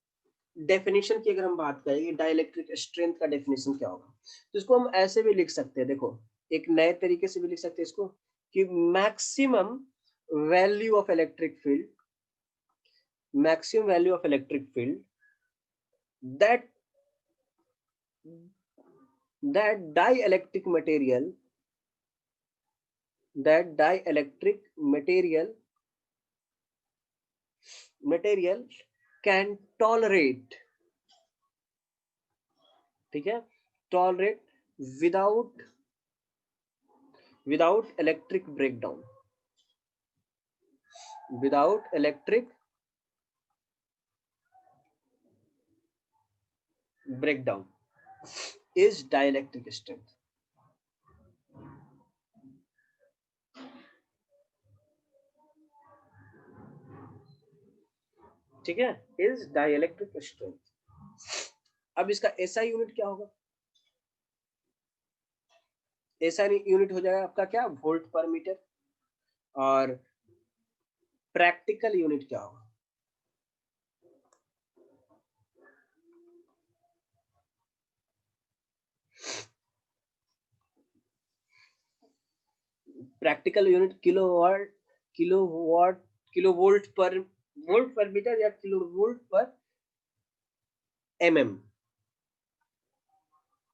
डेफिनेशन की अगर हम बात करें, डाइलेक्ट्रिक स्ट्रेंथ का डेफिनेशन क्या होगा, तो इसको हम ऐसे भी लिख सकते हैं, देखो एक नए तरीके से भी लिख सकते हैं इसको कि maximum value of electric field, maximum value of electric field that dielectric material, that dielectric material can tolerate, ठीक है, tolerate without without electric breakdown, without electric breakdown is dielectric strength. ठीक है, इज डाइलेक्ट्रिक स्ट्रेंथ। अब इसका SI unit क्या होगा? SI unit हो जाएगा आपका क्या, वोल्ट पर मीटर। और प्रैक्टिकल यूनिट क्या होगा? Practical unit kilowatt, kilowatt, kilovolt पर, वोल्ट पर मीटर या किलोवोल्ट पर एमएम,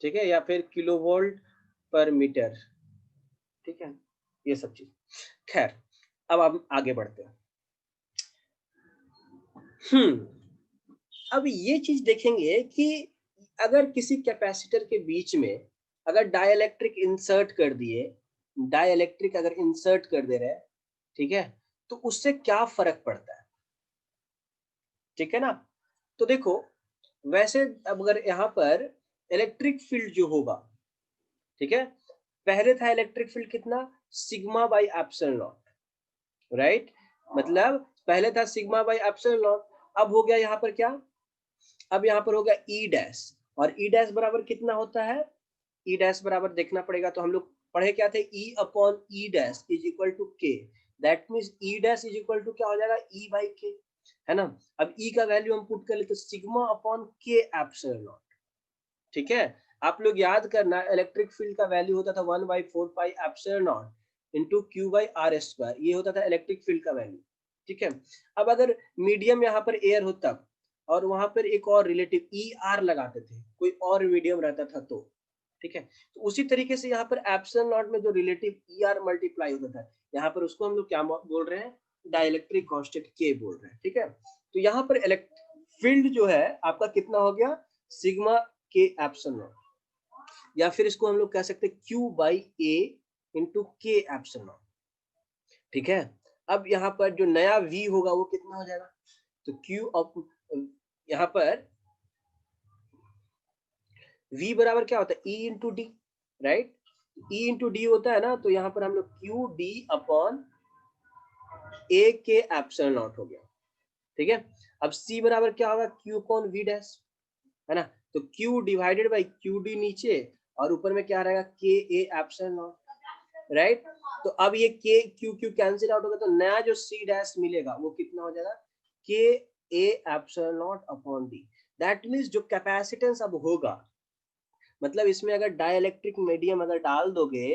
ठीक है, या फिर किलोवोल्ट पर मीटर। ठीक है, ये सब चीज। खैर, अब हम आगे बढ़ते हैं। अब ये चीज देखेंगे कि अगर किसी कैपेसिटर के बीच में अगर डाइलेक्ट्रिक इंसर्ट कर दिए, डाइलेक्ट्रिक अगर इंसर्ट कर दे रहे, ठीक है, तो उससे क्या फर्क पड़ता है? ठीक है ना? तो देखो, वैसे अब अगर यहाँ पर इलेक्ट्रिक फील्ड जो होगा, ठीक है, पहले था इलेक्ट्रिक फील्ड कितना, sigma by epsilon not, right, मतलब पहले था सिग्मा बाई एप्सिलॉन नॉट, अब हो गया यहाँ पर क्या, अब यहाँ पर होगा ई डैश, और ई डैश बराबर कितना होता है, ई डैश बराबर देखना पड़ेगा, तो हम लोग पढ़े क्या थे, e upon e dash is equal to k, that means e dash is equal to क्या हो जाएगा, ई बाई के, है ना। अब ई का वैल्यू हम पुट कर लेते सिग्मा अपॉन के एप्सिलॉन नॉट, ठीक है। आप लोग याद करना, इलेक्ट्रिक फील्ड का वैल्यू होता था 1/4 pi epsilon naught into Q by R square, ये होता था इलेक्ट्रिक फील्ड का वैल्यू, ठीक है। अब अगर मीडियम यहाँ पर एयर होता और वहां पर एक और रिलेटिव ई आर लगाते थे, कोई और मीडियम रहता था तो, ठीक है, तो उसी तरीके से यहाँ पर एप्सिलॉन नॉट में जो रिलेटिव ई आर मल्टीप्लाई होता था, यहाँ पर उसको हम लोग क्या बोल रहे हैं, डाइलेक्ट्रिक कांस्टेंट के बोल रहे हैं, ठीक है। तो यहाँ पर फील्ड जो है आपका कितना हो गया, सिग्मा के एप्सिलॉन नॉट, या फिर इसको हम लोग कह सकते हैं क्यू बाई ए इंटू के एप्सिलॉन नॉट, ठीक है। अब यहाँ पर जो नया v होगा वो कितना हो जाएगा, तो q ऑफ, यहाँ पर v बराबर क्या होता है, e into D, right, e into D होता है ना, तो यहाँ पर हम लोग क्यू डी अपॉन ए के एप्सिलॉन नॉट हो गया, ठीक है। अब c बराबर क्या होगा, q अपॉन v डैश, है ना, तो q divided by Q D नीचे, और ऊपर में क्या रहेगा, के ए एप्सिलॉन नॉट, राइट। तो अब ये के क्यू क्यू कैंसिल आउट होगा, तो नया जो सी डैश मिलेगा वो कितना हो जाएगा, के ए epsilon not upon D. That means जो कैपेसिटेंस अब होगा, मतलब इसमें अगर डाइलेक्ट्रिक मीडियम अगर डाल दोगे,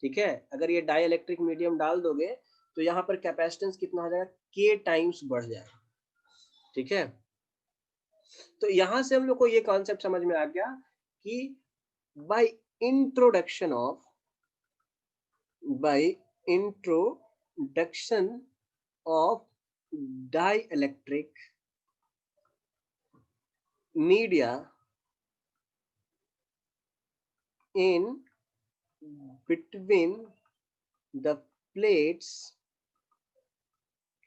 ठीक है, अगर ये डाइलेक्ट्रिक मीडियम डाल दोगे, तो यहाँ पर कैपेसिटेंस कितना हो जाएगा, के टाइम्स बढ़ जाएगा, ठीक है। तो यहां से हम लोग को ये कॉन्सेप्ट समझ में आ गया कि by introduction of, by introduction of dielectric media in between the plates,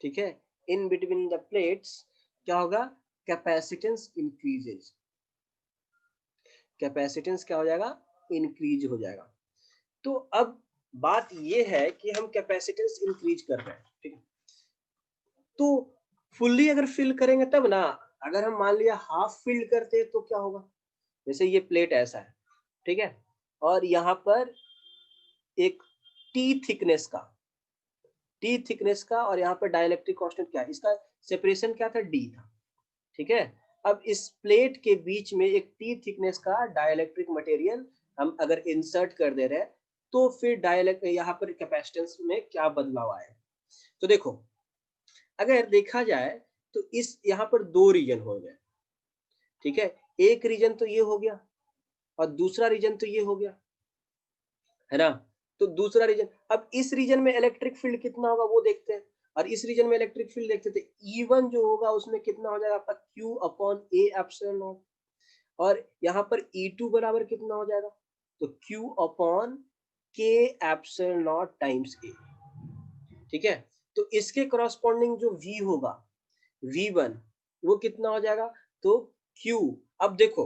ठीक है, in between the plates क्या होगा, कैपेसिटेंस इंक्रीजेज, कैपेसिटेंस क्या हो जाएगा, इंक्रीज हो जाएगा। तो अब बात ये है कि हम कैपेसिटेंस इंक्रीज कर रहे हैं, ठीक है, तो फुल्ली अगर फिल करेंगे तब ना, अगर हम मान लिया हाफ फिल करते तो क्या होगा, जैसे ये प्लेट ऐसा है, ठीक है, और यहाँ पर एक टी थिकनेस का और यहाँ पर डाइलेक्ट्रिक कांस्टेंट क्या है, इसका सेपरेशन क्या था, डी था, ठीक है। अब इस प्लेट के बीच में एक टी थिकनेस का डाइलेक्ट्रिक मटेरियल हम अगर इंसर्ट कर दे रहे हैं, तो फिर डाइलेक्ट यहाँ पर कैपेसिटेंस में क्या बदलाव आए। तो देखो, अगर देखा जाए तो इस यहाँ पर दो रीजन हो गए, ठीक है, एक रीजन तो ये हो गया और दूसरा रीजन तो ये हो गया, है ना। तो दूसरा रीजन, अब इस रीजन में इलेक्ट्रिक फील्ड कितना होगा वो देखते हैं, और इस रीजन में इलेक्ट्रिक फील्ड देखते थे, E1 जो होगा उसमें कितना हो जाएगा आपका Q upon A epsilon not, और यहाँ पर E2 बराबर कितना हो जाएगा, तो Q अपॉन के एप्सिलॉन नॉट टाइम्स ए, ठीक है। तो इसके करस्पॉन्डिंग जो v होगा v1 वो कितना हो जाएगा, तो q, अब देखो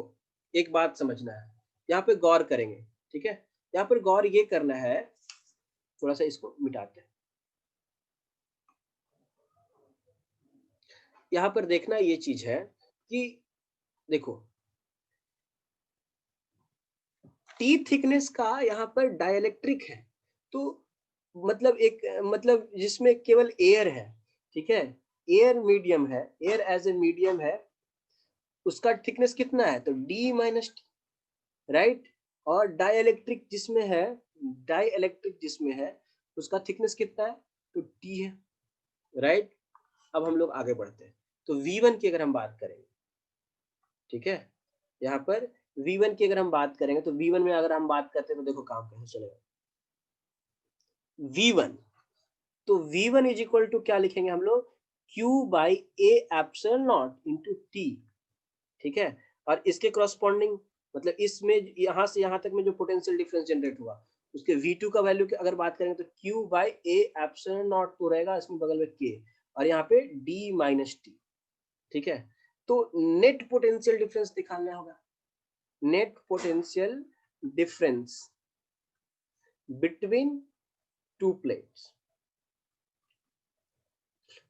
एक बात समझना है, यहाँ पे गौर करेंगे, ठीक है। यहाँ पर गौर ये करना है, थोड़ा सा इसको मिटाते हैं, यहाँ पर देखना ये चीज है कि देखो टी थिकनेस का यहाँ पर डाइलेक्ट्रिक है, तो मतलब एक मतलब जिसमें केवल एयर है, ठीक है, एयर मीडियम है, एयर एज ए मीडियम है, उसका थिकनेस कितना है, तो डी माइनस टी, राइट। और डाइलेक्ट्रिक जिसमें है, डाइलेक्ट्रिक जिसमें है उसका थिकनेस कितना है, तो टी है, राइट। अब हम लोग आगे बढ़ते हैं, तो V1 की अगर हम बात करेंगे, ठीक है, यहाँ पर V1 की अगर हम बात करेंगे तो V1 में अगर हम बात करते हैं तो देखो काम कैसे चलेगा, V1, तो V1 इज इक्वल टू क्या लिखेंगे हम लोग, Q by A epsilon naught into T, ठीक है। और इसके करस्पॉन्डिंग मतलब इसमें यहाँ से यहाँ तक में जो पोटेंशियल डिफरेंस जनरेट हुआ उसके V2 का वैल्यू अगर बात करेंगे तो Q by A epsilon naught तो रहेगा इसमें बगल में K और यहाँ पे D माइनस टी, ठीक है। तो नेट पोटेंशियल डिफरेंस निकालना होगा, net potential difference between two plates,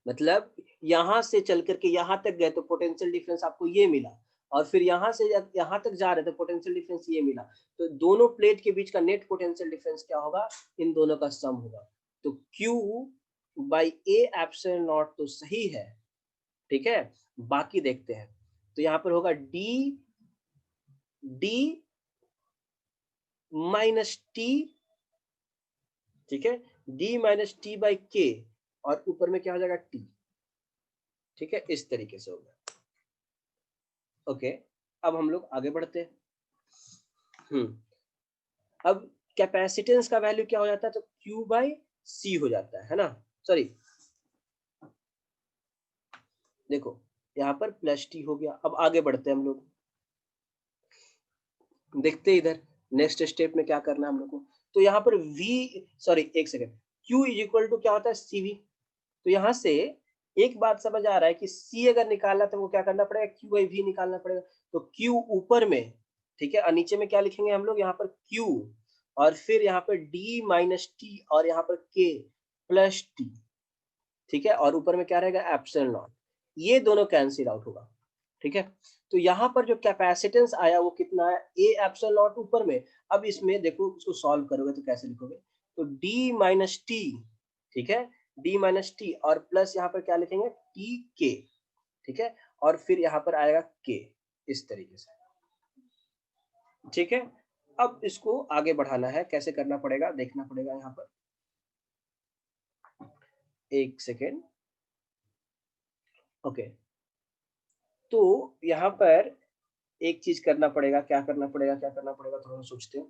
मतलब यहां से चल करके यहां तक गए तो पोटेंशियल डिफरेंस आपको ये मिला, और फिर यहां से यहां तक जा रहे थे पोटेंशियल डिफरेंस ये मिला, तो दोनों प्लेट के बीच का नेट पोटेंशियल डिफरेंस क्या होगा, इन दोनों का सम होगा। तो Q by A epsilon naught तो सही है, ठीक है। बाकी देखते हैं, तो यहाँ पर होगा डी माइनस टी, ठीक है, डी माइनस टी बाई के, और ऊपर में क्या हो जाएगा टी, ठीक है, इस तरीके से होगा। ओके, अब हम लोग आगे बढ़ते हैं। अब कैपेसिटेंस का वैल्यू क्या हो जाता है, तो Q बाई सी हो जाता है ना, सॉरी देखो यहाँ पर प्लस टी हो गया। अब आगे बढ़ते हैं हम लोग, देखते हैं इधर नेक्स्ट स्टेप में क्या करना है हम लोग को। तो यहाँ पर एक second, Q is equal to क्या होता है, CV। तो यहाँ से एक बात समझ आ रहा है कि C अगर निकालना तो वो क्या करना पड़ेगा, Q बाई V निकालना पड़ेगा। तो Q ऊपर में, ठीक है, और नीचे में क्या लिखेंगे हम लोग, यहाँ पर Q और फिर यहाँ पर D माइनस टी और यहाँ पर K प्लस टी, ठीक है, और ऊपर में क्या रहेगा, एप्सिलॉन नॉट, ये दोनों कैंसिल आउट होगा, ठीक है। तो यहाँ पर जो कैपेसिटेंस आया वो कितना है, ए एप्सिलॉन नॉट ऊपर में। अब इसमें देखो इसको सॉल्व करोगे तो कैसे लिखोगे, तो डी माइनस टी, ठीक है, डी माइनस टी और प्लस यहाँ पर क्या लिखेंगे, टी के, ठीक है, और फिर यहाँ पर आएगा के, इस तरीके से, ठीक है। अब इसको आगे बढ़ाना है, कैसे करना पड़ेगा देखना पड़ेगा, यहाँ पर एक सेकेंड, ओके। तो यहाँ पर एक चीज करना पड़ेगा, क्या करना पड़ेगा, क्या करना पड़ेगा, थोड़ा सोचते हैं।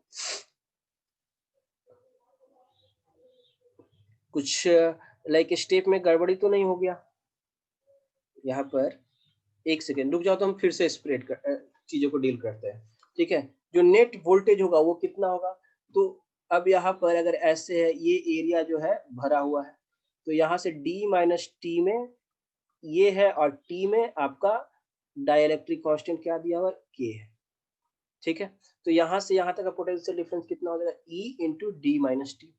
कुछ लाइक स्टेप में गड़बड़ी तो नहीं हो गया, यहाँ पर एक सेकेंड रुक जाओ, तो हम फिर से चीजों को डील करते हैं, ठीक है। जो नेट वोल्टेज होगा वो कितना होगा, तो अब यहाँ पर अगर ऐसे है, ये एरिया जो है भरा हुआ है, तो यहाँ से D माइनस टी में ये है और T में आपका डाइलेक्ट्रिक कांस्टेंट क्या दिया हुआ, K है, ठीक है। तो यहाँ से यहाँ तक का पोटेंशियल डिफरेंस कितना हो जाएगा, E into D minus T,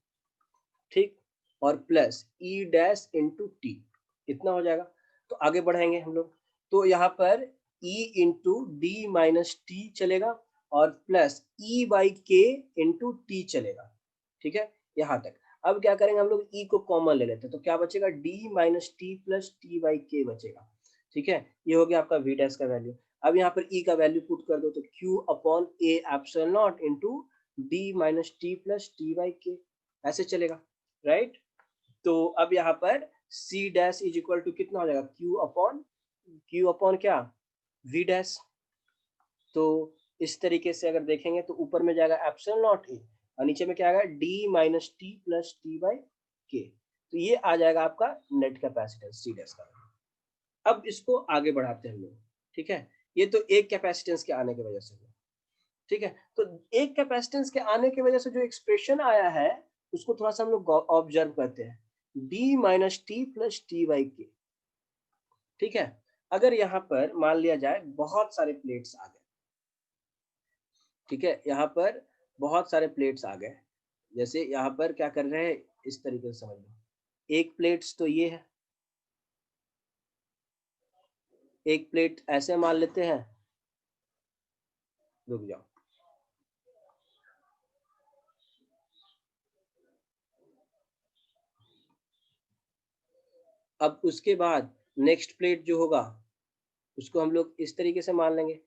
ठीक, और प्लस ई डैश इंटू टी, इतना हो जाएगा। तो आगे बढ़ाएंगे हम लोग, तो यहाँ पर E into D minus T चलेगा और प्लस ई बाई के इंटू टी चलेगा, ठीक है, यहाँ तक। अब क्या करेंगे हम लोग, E को कॉमन ले लेते हैं, तो क्या बचेगा, D minus T plus T by के बचेगा, ठीक है। ये हो गया आपका V डैश का वैल्यू। अब यहाँ पर E का वैल्यू पुट कर दो, तो Q upon A epsilon naught into D minus T plus T by K, ऐसे चलेगा, राइट। तो अब यहाँ पर C dash is equal to कितना हो जाएगा, Q अपॉन क्या, V डैश। तो इस तरीके से अगर देखेंगे तो ऊपर में जाएगा एप्सिलॉन नॉट ए और नीचे में क्या आएगा, D minus T plus T by के। तो ये आ जाएगा आपका नेट कैपेसिटेंस C डैश का। अब इसको आगे बढ़ाते हैं हम लोग, ठीक है। ये तो एक कैपेसिटेंस के आने की वजह से हुआ, ठीक है। तो एक कैपेसिटेंस के आने की वजह से जो एक्सप्रेशन आया है उसको थोड़ा सा हम लोग ऑब्जर्व करते हैं, d minus T plus T by के। ठीक है, अगर यहाँ पर मान लिया जाए बहुत सारे प्लेट्स आ गए, ठीक है, यहाँ पर बहुत सारे प्लेट्स आ गए, जैसे यहाँ पर क्या कर रहे हैं इस तरीके से समझ लो, एक प्लेट्स तो ये है, एक प्लेट ऐसे मान लेते हैं, रुक जाओ, अब उसके बाद नेक्स्ट प्लेट जो होगा उसको हम लोग इस तरीके से मान लेंगे।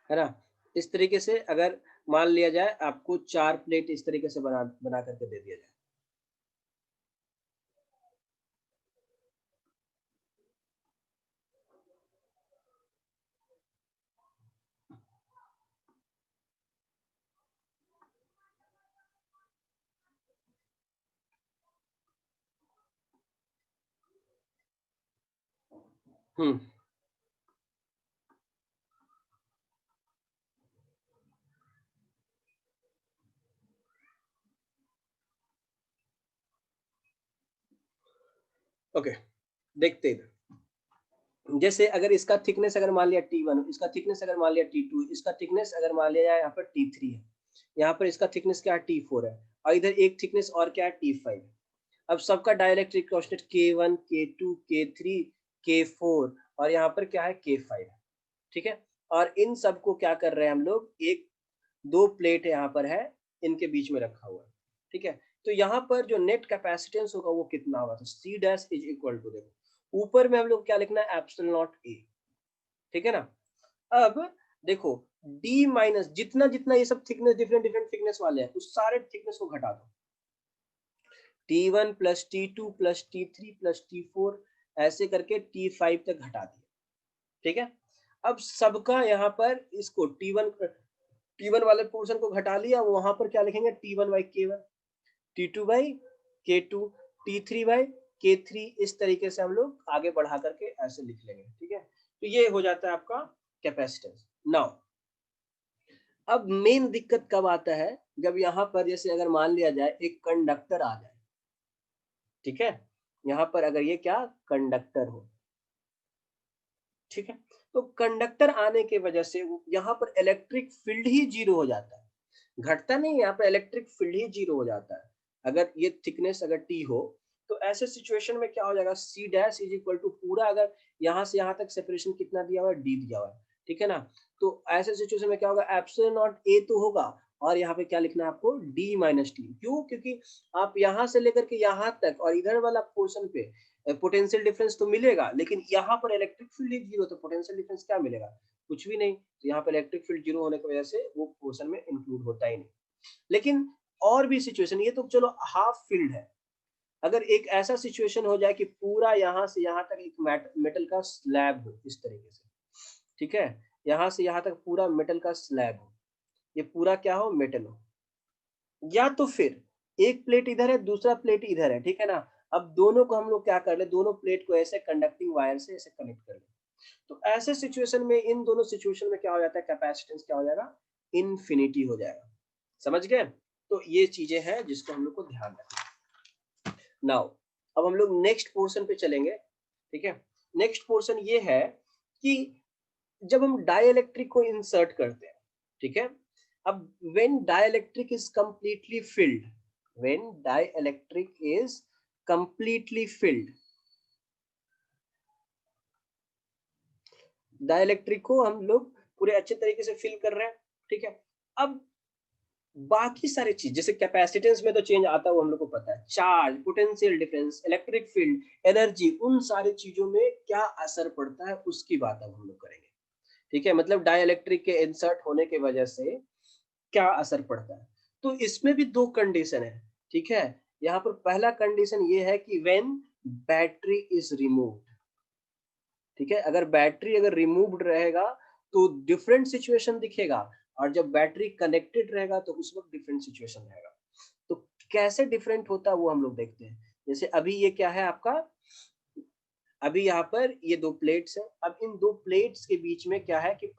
है ना, इस तरीके से अगर मान लिया जाए आपको 4 प्लेट इस तरीके से बना बना करके दे दिया जाए। हम्म, ओके, देखते हैं इधर। जैसे अगर इसका थिकनेस अगर मान लिया T1, इसका थिकनेस अगर मान लिया T2, इसका थिकनेस अगर मान लिया जाए यहाँ पर T3 है, यहाँ पर इसका थिकनेस क्या है T4 है, और इधर एक थिकनेस और क्या है T5। अब सबका dielectric constant K1, K2, K3, K4 और यहाँ पर क्या है K5, ठीक है। और इन सबको क्या कर रहे हैं हम लोग, एक दो प्लेट यहाँ पर है, इनके बीच में रखा हुआ है, ठीक है। तो यहाँ पर जो नेट कैपेसिटेंस होगा वो कितना होगा, तो C dash is equal to, देखो ऊपर में हम लोग क्या लिखना है, एप्सिलॉन नॉट A, ठीक है ना। अब देखो D माइनस जितना जितना ये सब थिकनेस डिफरेंट डिफरेंट थिकनेस वाले हैं उस सारे थिकनेस को घटा दो, T1 plus T2 plus T3 plus T4 ऐसे करके T5 तक घटा दिया, ठीक है। अब सबका यहाँ पर इसको T1 वाले पोर्शन को घटा लिया, वहां पर क्या लिखेंगे T1 by K1, T2 by K2, T3 by K3, इस तरीके से हम लोग आगे बढ़ा करके ऐसे लिख लेंगे, ठीक है। तो ये हो जाता है आपका कैपेसिटेंस। नाउ अब मेन दिक्कत कब आता है, जब यहाँ पर जैसे अगर मान लिया जाए एक कंडक्टर आ जाए, ठीक है, यहाँ पर अगर ये क्या कंडक्टर हो, ठीक है, तो कंडक्टर आने की वजह से यहाँ पर इलेक्ट्रिक फील्ड ही जीरो हो जाता है, घटता नहीं, यहाँ पर इलेक्ट्रिक फील्ड ही जीरो हो जाता है। अगर ये थिकनेस अगर टी हो तो ऐसे सिचुएशन में क्या हो जाएगा, C dash is equal to पूरा, अगर यहाँ से यहाँ तक सेपरेशन कितना दिया हुआ है, डी दिया हुआ है, ठीक है ना। तो ऐसे सिचुएशन में क्या होगा, एप्सिलॉन नॉट ए तो होगा, और यहाँ पे क्या लिखना है आपको, डी माइनस टी, क्यों, क्योंकि आप यहाँ से लेकर के यहाँ तक और इधर वाला पोर्शन पे पोटेंशियल डिफरेंस तो मिलेगा, लेकिन यहाँ पर इलेक्ट्रिक फील्ड जीरो, तो पोटेंशियल डिफरेंस क्या मिलेगा, कुछ भी नहीं। तो यहाँ पर इलेक्ट्रिक फील्ड जीरो होने की वजह से वो पोर्शन में इंक्लूड होता ही नहीं। लेकिन और भी सिचुएशन, ये तो चलो हाफ फील्ड है, अगर एक ऐसा सिचुएशन हो जाए कि पूरा यहाँ से यहाँ तक एक मेटल का स्लैब हो इस तरीके से, ठीक है, यहाँ से यहाँ तक पूरा मेटल का स्लैब हो, ये पूरा क्या हो, मेटल हो, या तो फिर एक प्लेट इधर है दूसरा प्लेट इधर है, ठीक है ना। अब दोनों को हम लोग क्या कर ले, दोनों प्लेट को ऐसे कंडक्टिंग वायर से ऐसे कनेक्ट कर ले, तो ऐसे सिचुएशन में, इन दोनों सिचुएशन में क्या हो जाता है, कैपेसिटेंस क्या हो जाएगा, इनफिनिटी हो जाएगा। समझ गए, तो ये चीजें हैं जिसको हम लोग को ध्यान रखना। नाउ अब हम लोग नेक्स्ट पोर्शन पे चलेंगे, ठीक है। नेक्स्ट पोर्शन ये है कि जब हम डाइइलेक्ट्रिक को इंसर्ट करते हैं, ठीक है, अब when dielectric is completely filled, when dielectric is completely filled, dielectric को हम लोग पूरे अच्छे तरीके से फिल कर रहे हैं, ठीक है। अब बाकी सारी चीज जैसे कैपेसिटेंस में तो चेंज आता है, वो हम लोग को पता है, charge, potential difference, electric field, energy, उन सारी चीजों में क्या असर पड़ता है उसकी बात अब हम लोग करेंगे, ठीक है। मतलब डाइइलेक्ट्रिक के इंसर्ट होने की वजह से क्या असर पड़ता है, तो इसमें भी दो कंडीशन है, ठीक है। यहाँ पर पहला कंडीशन ये है कि व्हेन बैटरी इज रिमूव्ड, ठीक है, अगर बैटरी अगर रिमूव्ड रहेगा तो डिफरेंट सिचुएशन दिखेगा, और जब बैटरी कनेक्टेड रहेगा तो उस वक्त डिफरेंट सिचुएशन रहेगा। तो कैसे डिफरेंट होता है वो हम लोग देखते हैं। जैसे अभी ये क्या है आपका, अभी यहाँ पर ये दो प्लेट्स हैं, अब इन दो प्लेट्स के बीच में क्या है कि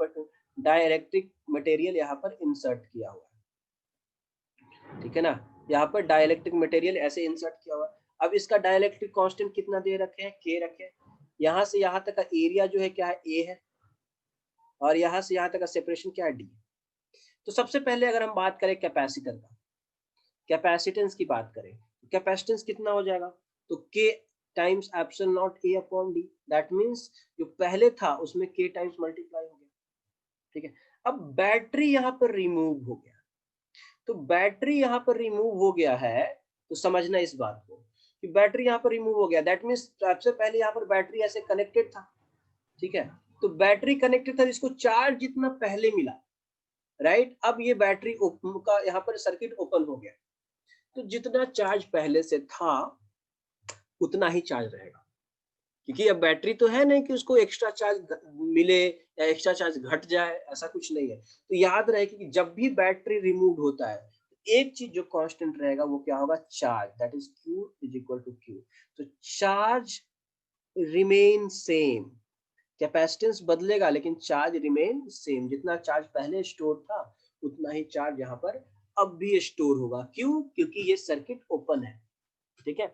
डाइलेक्ट्रिक मटेरियल यहाँ पर इंसर्ट किया हुआ है, ठीक है ना, यहाँ पर डाइलेक्ट्रिक मटेरियल ऐसे इंसर्ट किया हुआ है। अब इसका डाइलेक्ट्रिक कांस्टेंट कितना दे रखे हैं, के रखे हैं। यहाँ से यहाँ तक का एरिया जो है क्या है, ए है, और यहाँ से यहाँ तक का सेपरेशन क्या है, डी। तो सबसे पहले अगर हम बात करें कैपेसिटर का, कैपेसिटेंस की बात करें, कैपेसिटेंस कितना हो जाएगा, तो के times epsilon naught A upon D, that means जो पहले था उसमें के टाइम्स मल्टीप्लाई हो गया, ठीक है। अब बैटरी यहाँ पर रिमूव हो गया, तो बैटरी यहाँ पर रिमूव हो गया है, तो समझना इस बात को कि बैटरी यहाँ पर रिमूव हो गया, दैट मींस सबसे पहले यहाँ पर बैटरी ऐसे कनेक्टेड था, ठीक है, तो बैटरी कनेक्टेड था, इसको चार्ज जितना पहले मिला, राइट, अब ये बैटरी का यहाँ पर सर्किट ओपन हो गया, तो जितना चार्ज पहले से था उतना ही चार्ज रहेगा, क्योंकि अब बैटरी तो है नहीं कि उसको एक्स्ट्रा चार्ज मिले या एक्स्ट्रा चार्ज घट जाए, ऐसा कुछ नहीं है। तो याद रहे कि जब भी बैटरी रिमूव होता है, एक चीज जो कांस्टेंट रहेगा वो क्या होगा, charge, that is Q is equal to Q। तो चार्ज रिमेन सेम, कैपेसिटेंस बदलेगा लेकिन चार्ज रिमेन सेम, जितना चार्ज पहले स्टोर था उतना ही चार्ज यहाँ पर अब भी स्टोर होगा। क्यों? क्योंकि ये सर्किट ओपन है, ठीक है।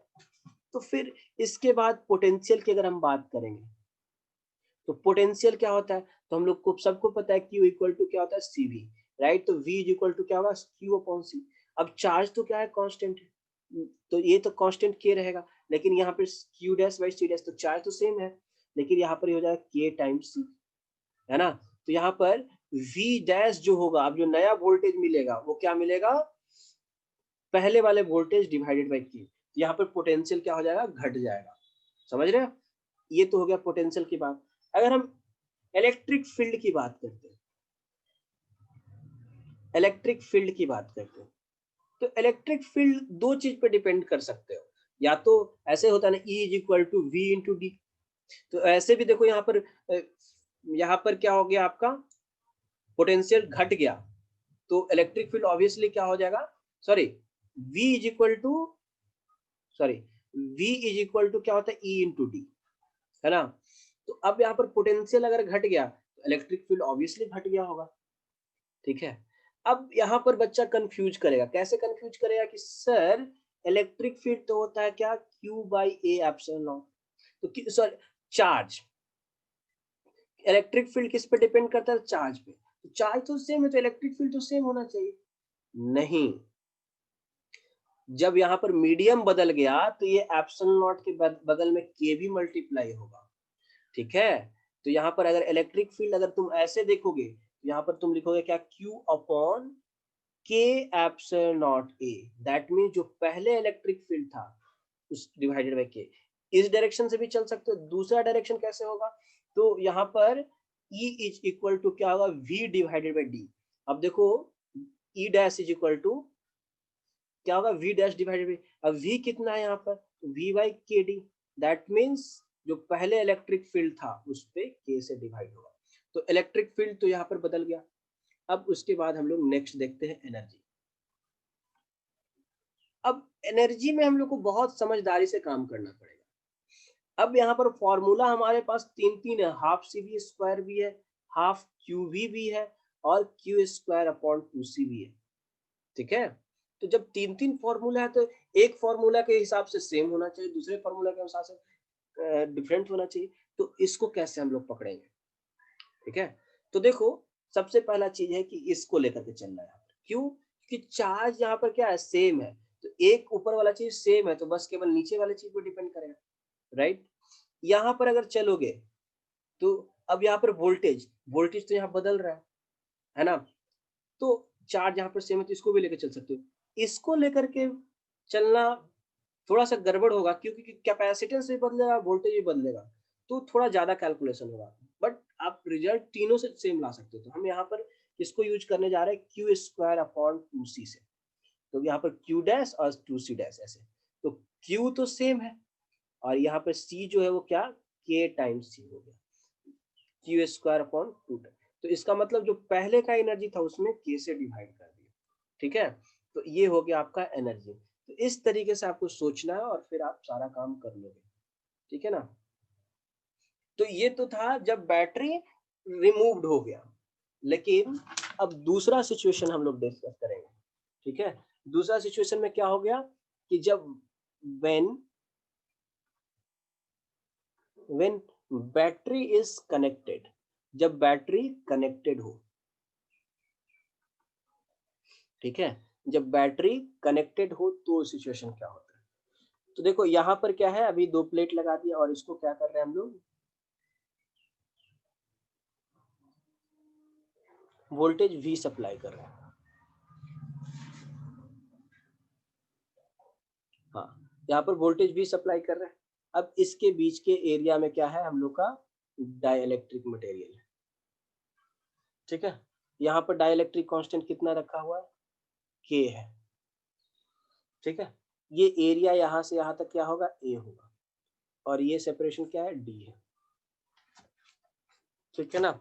तो फिर इसके बाद पोटेंशियल की अगर हम बात करेंगे, तो पोटेंशियल क्या होता है, तो हम लोग को सबको पता है Q इक्वल टू क्या होता है, CV, राइट। तो V इज इक्वल टू क्या होगा, Q अपॉन C। अब चार्ज तो क्या है, कांस्टेंट है, तो ये तो कांस्टेंट K रहेगा, लेकिन यहाँ पर Q dash by C dash, तो चार्ज तो सेम है, लेकिन यहाँ पर हो जाएगा K टाइम्स C, है ना। तो यहाँ पर V डैश जो होगा, अब जो नया वोल्टेज मिलेगा वो क्या मिलेगा, पहले वाले वोल्टेज डिवाइडेड बाई K। यहाँ पर पोटेंशियल क्या हो जाएगा, घट जाएगा, समझ रहे हैं। ये तो हो गया पोटेंशियल की बात। अगर हम इलेक्ट्रिक फील्ड की बात करते हैं, इलेक्ट्रिक फील्ड की बात करते हैं, तो इलेक्ट्रिक फील्ड दो चीज पे डिपेंड कर सकते हो, या तो ऐसे होता है ना, E is equal to V into D, तो ऐसे भी देखो यहाँ पर क्या हो गया, आपका पोटेंशियल घट गया, तो इलेक्ट्रिक फील्ड ऑब्वियसली क्या हो जाएगा, sorry V is equal to, sorry V is equal to क्या होता है, E इंटू डी, है ना। तो अब यहाँ पर पोटेंशियल अगर घट गया तो इलेक्ट्रिक फील्ड ऑब्वियसली घट गया होगा, ठीक है। अब यहाँ पर बच्चा कंफ्यूज करेगा, कैसे कंफ्यूज करेगा कि सर इलेक्ट्रिक फील्ड तो होता है क्या, Q by A epsilon naught, तो सॉरी चार्ज, इलेक्ट्रिक फील्ड किस पे डिपेंड करता है, चार्ज पे, तो चार्ज तो सेम है तो इलेक्ट्रिक फील्ड तो सेम होना चाहिए, नहीं। जब यहाँ पर मीडियम बदल गया तो ये एप्सिलॉन नॉट के बगल में K भी मल्टीप्लाई होगा, ठीक है। तो यहाँ पर अगर इलेक्ट्रिक फील्ड अगर तुम ऐसे देखोगे तो यहाँ पर तुम लिखोगे क्या, Q upon K epsilon naught A, that mean जो पहले इलेक्ट्रिक फील्ड था उस डिवाइडेड बाय K। इस डायरेक्शन से भी चल सकते हो, दूसरा डायरेक्शन कैसे होगा, तो यहाँ पर E इज इक्वल टू क्या होगा, V डिवाइडेड बाय D। अब देखो E dash is equal to क्या होगा, V डैश डिवाइडेड बाय, अब V कितना है यहाँ पर, V by K D, that means जो पहले इलेक्ट्रिक फील्ड था उस पे K से डिवाइड होगा, तो इलेक्ट्रिक फील्ड तो यहाँ पर बदल गया। अब उसके बाद हम लोग नेक्स्ट देखते हैं एनर्जी। अब एनर्जी में हम लोग को बहुत समझदारी से काम करना पड़ेगा। अब यहाँ पर फॉर्मूला हमारे पास तीन तीन है, हाफ CV स्क्वायर भी है, हाफ QV भी है, और Q स्क्वायर अपॉन 2C भी है, ठीक है। तो जब तीन तीन फॉर्मूला है तो एक फॉर्मूला के हिसाब से सेम होना चाहिए, दूसरे फॉर्मूला के हिसाब से डिफरेंट होना चाहिए, तो इसको कैसे हम लोग पकड़ेंगे, ठीक है। तो देखो सबसे पहला चीज है कि इसको लेकर के चलना है, क्यों कि चार्ज यहाँ पर क्या है, सेम है, तो एक ऊपर वाला चीज सेम है तो बस केवल नीचे वाले चीज पर डिपेंड करेगा, राइट। यहाँ पर अगर चलोगे तो अब यहाँ पर वोल्टेज वोल्टेज तो यहाँ बदल रहा है ना, तो चार्ज यहाँ पर सेम है तो इसको भी लेकर चल सकते हो, इसको लेकर के चलना थोड़ा सा गड़बड़ होगा, क्योंकि कैपेसिटेंस भी बदलेगा, वोल्टेज भी बदलेगा, तो थोड़ा ज्यादा कैलकुलेशन होगा, बट आप रिजल्ट तीनों से सेम ला सकते हो। तो हम यहाँ पर इसको यूज करने जा रहे हैं Q स्क्वायर अपॉन 2C से, तो यहाँ पर Q डैश और 2C डैश ऐसे, तो Q तो सेम है और यहाँ पे C जो है वो क्या K टाइम्स C हो गया, Q स्क्वायर अपॉन 2। तो इसका मतलब जो पहले का एनर्जी था उसमें K से डिवाइड कर दिया, ठीक है। तो ये हो गया आपका एनर्जी। तो इस तरीके से आपको सोचना है और फिर आप सारा काम कर लोगे, ठीक है ना। तो ये तो था जब बैटरी रिमूव्ड हो गया, लेकिन अब दूसरा सिचुएशन हम लोग डिस्कस करेंगे, ठीक है। दूसरा सिचुएशन में क्या हो गया कि जब when बैटरी इज कनेक्टेड, जब बैटरी कनेक्टेड हो, ठीक है, जब बैटरी कनेक्टेड हो तो सिचुएशन क्या होता है। तो देखो यहां पर क्या है, अभी 2 प्लेट लगा दिया और इसको क्या कर रहे हैं हम लोग, वोल्टेज V सप्लाई कर रहे हैं। हाँ, यहाँ पर वोल्टेज V सप्लाई कर रहे हैं। अब इसके बीच के एरिया में क्या है, हम लोग का डाइलेक्ट्रिक मटेरियल है, ठीक है। यहाँ पर डाइलेक्ट्रिक कांस्टेंट कितना रखा हुआ है, K है, ठीक है। ये एरिया यहाँ से यहाँ तक क्या होगा, A होगा, और ये सेपरेशन क्या है, D है, ठीक है ना।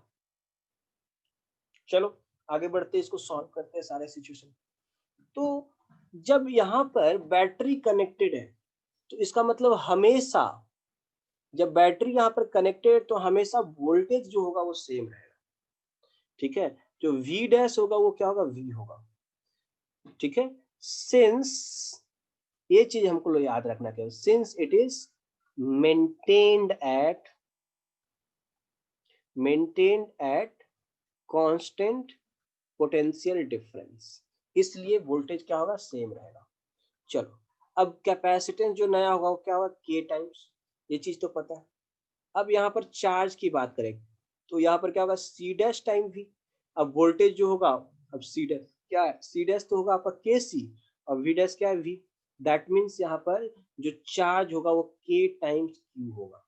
चलो आगे बढ़ते हैं, इसको सॉल्व करते हैं सारे सिचुएशन। तो जब यहाँ पर बैटरी कनेक्टेड है तो इसका मतलब हमेशा जब बैटरी यहाँ पर कनेक्टेड तो हमेशा वोल्टेज जो होगा वो सेम रहेगा, ठीक है। जो V डैश होगा वो क्या होगा, V होगा, ठीक है। सिंस ये चीज हमको याद रखना चाहिए, since it is maintained at constant potential difference, इसलिए वोल्टेज क्या होगा, सेम रहेगा। चलो अब कैपेसिटेंस जो नया होगा वो क्या होगा, K टाइम्स, ये चीज तो पता है। अब यहाँ पर चार्ज की बात करें तो यहाँ पर क्या होगा, C डैश टाइम V। अब वोल्टेज जो होगा, अब C डैश क्या है, C डैश तो होगा आपका KC और V डैश क्या है, V। दैट मीन्स यहाँ पर जो चार्ज होगा वो K टाइम्स Q होगा,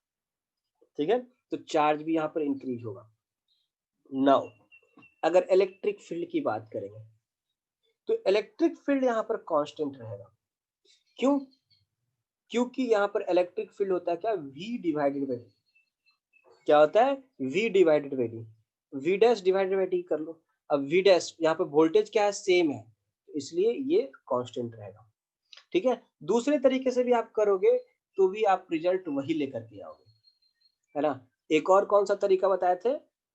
ठीक है। तो चार्ज भी यहाँ पर इंक्रीज होगा। नाउ अगर इलेक्ट्रिक फील्ड की बात करेंगे तो इलेक्ट्रिक फील्ड यहाँ पर कांस्टेंट रहेगा। क्यों, क्योंकि यहाँ पर इलेक्ट्रिक फील्ड होता है क्या, V डिवाइडेड बाई, क्या होता है, V divided by D, V dash divided by D कर लो। अब V डैश यहाँ पर वोल्टेज क्या है, सेम है, इसलिए ये कांस्टेंट रहेगा, ठीक है। दूसरे तरीके से भी आप करोगे तो भी आप रिजल्ट वही लेकर के आओगे, है ना। एक और कौन सा तरीका बताए थे,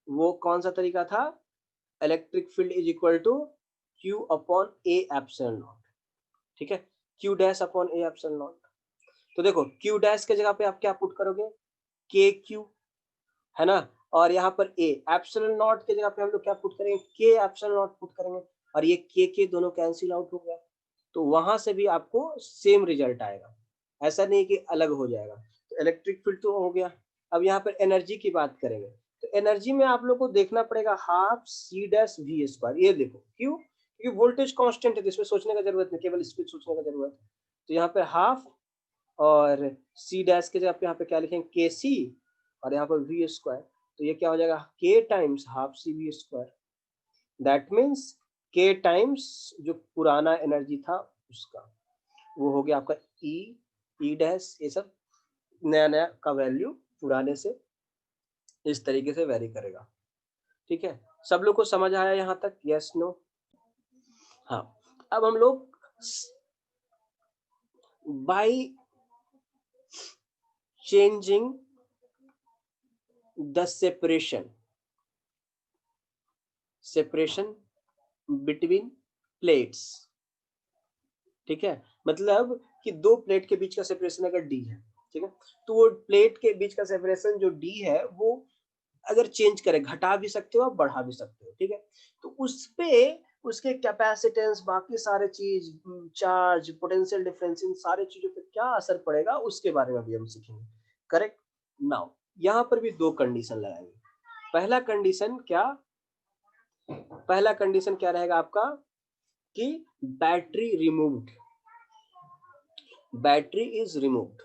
वो कौन सा तरीका था, electric field is equal to Q upon A epsilon naught, ठीक है, Q dash upon A epsilon naught. तो देखो Q डैश के जगह पे आप क्या पुट करोगे, KQ, है ना, और यहाँ पर A एप्सिलॉन नॉट के जगह पे हम लोग क्या पुट करेंगे, K एप्सिलॉन नॉट पुट करेंगे, और ये K दोनों कैंसिल आउट हो गया, तो वहां से भी आपको सेम रिजल्ट आएगा, ऐसा नहीं कि अलग हो जाएगा। तो इलेक्ट्रिक फील्ड तो हो गया। अब यहाँ पर एनर्जी की बात करेंगे तो एनर्जी में आप लोग को देखना पड़ेगा half C dash V square, ये देखो क्यों, क्योंकि वोल्टेज कांस्टेंट है तो इसमें सोचने का जरूरत नहीं, केवल स्पीड सोचने का जरूरत है। तो यहाँ पे हाफ और C डैश के जगह पे यहाँ पे क्या लिखेंगे, KC, और यहाँ पर V स्क्वायर, तो ये क्या हो जाएगा, K times half CV square. That means K times जो पुराना एनर्जी था उसका, वो हो गया आपका E डैश, ये सब नया नया का वैल्यू पुराने से इस तरीके से वेरी करेगा, ठीक है। सब लोग को समझ आया यहाँ तक, यस नो। हाँ, अब हम लोग by changing the separation between plates, ठीक है, मतलब कि दो प्लेट के बीच का सेपरेशन अगर D है, ठीक है, तो वो प्लेट के बीच का सेपरेशन जो D है वो अगर चेंज करे, घटा भी सकते हो बढ़ा भी सकते हो, ठीक है। तो उस पे उसके कैपेसिटेंस, बाकी सारे चीज, चार्ज, पोटेंशियल डिफरेंस, इन सारे चीजों पे क्या असर पड़ेगा उसके बारे में भी हम सीखेंगे, करेक्ट। नाउ यहाँ पर भी दो कंडीशन लगाएंगे। पहला कंडीशन क्या रहेगा आपका कि बैटरी इज रिमूव्ड,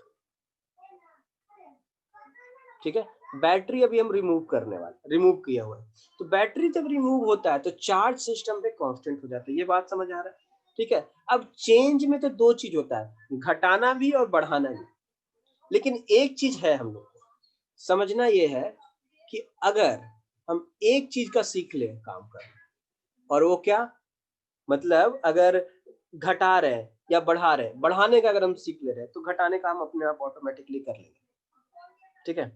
ठीक है। बैटरी अभी हम रिमूव किया हुआ है, तो बैटरी जब रिमूव होता है तो चार्ज सिस्टम पे कांस्टेंट हो जाता है, ये बात समझ आ रहा है। ठीक है। अब चेंज में तो दो चीज होता है, घटाना भी और बढ़ाना भी। लेकिन एक चीज है हम लोग को समझना, ये है कि अगर हम एक चीज का सीख ले काम कर, और वो क्या, मतलब अगर घटा रहे हैं या बढ़ा रहे हैं, बढ़ाने का अगर हम सीख ले रहे हैं तो घटाने का हम अपने आप ऑटोमेटिकली कर लेंगे। ठीक है।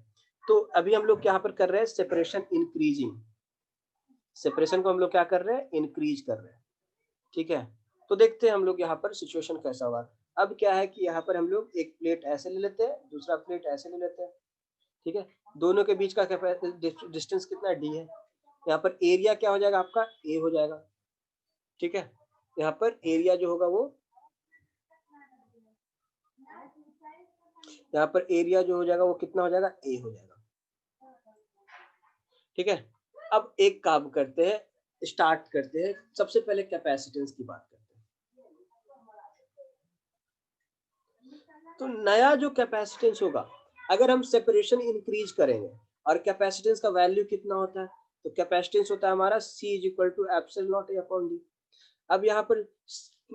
तो अभी हम लोग यहाँ पर कर रहे हैं सेपरेशन इंक्रीजिंग, सेपरेशन को हम लोग क्या कर रहे हैं, इंक्रीज कर रहे हैं। ठीक है। तो देखते हैं हम लोग यहाँ पर सिचुएशन कैसा होगा। अब क्या है कि यहाँ पर हम लोग एक प्लेट ऐसे ले लेते हैं, दूसरा प्लेट ऐसे ले लेते हैं। ठीक है। दोनों के बीच का डिस्टेंस कितना डी है। यहाँ पर एरिया क्या हो जाएगा आपका, ए हो जाएगा। ठीक है। यहाँ पर एरिया जो होगा वो, यहाँ पर एरिया जो हो जाएगा वो कितना हो जाएगा, ए हो जाएगा। ठीक है। अब एक काम करते हैं, स्टार्ट करते हैं। सबसे पहले कैपेसिटेंस की बात करते हैं। तो नया जो कैपेसिटेंस होगा, अगर हम सेपरेशन इंक्रीज करेंगे, और कैपेसिटेंस का वैल्यू कितना होता है, तो कैपेसिटेंस होता है हमारा C is equal to epsilon naught A upon D. अब यहाँ पर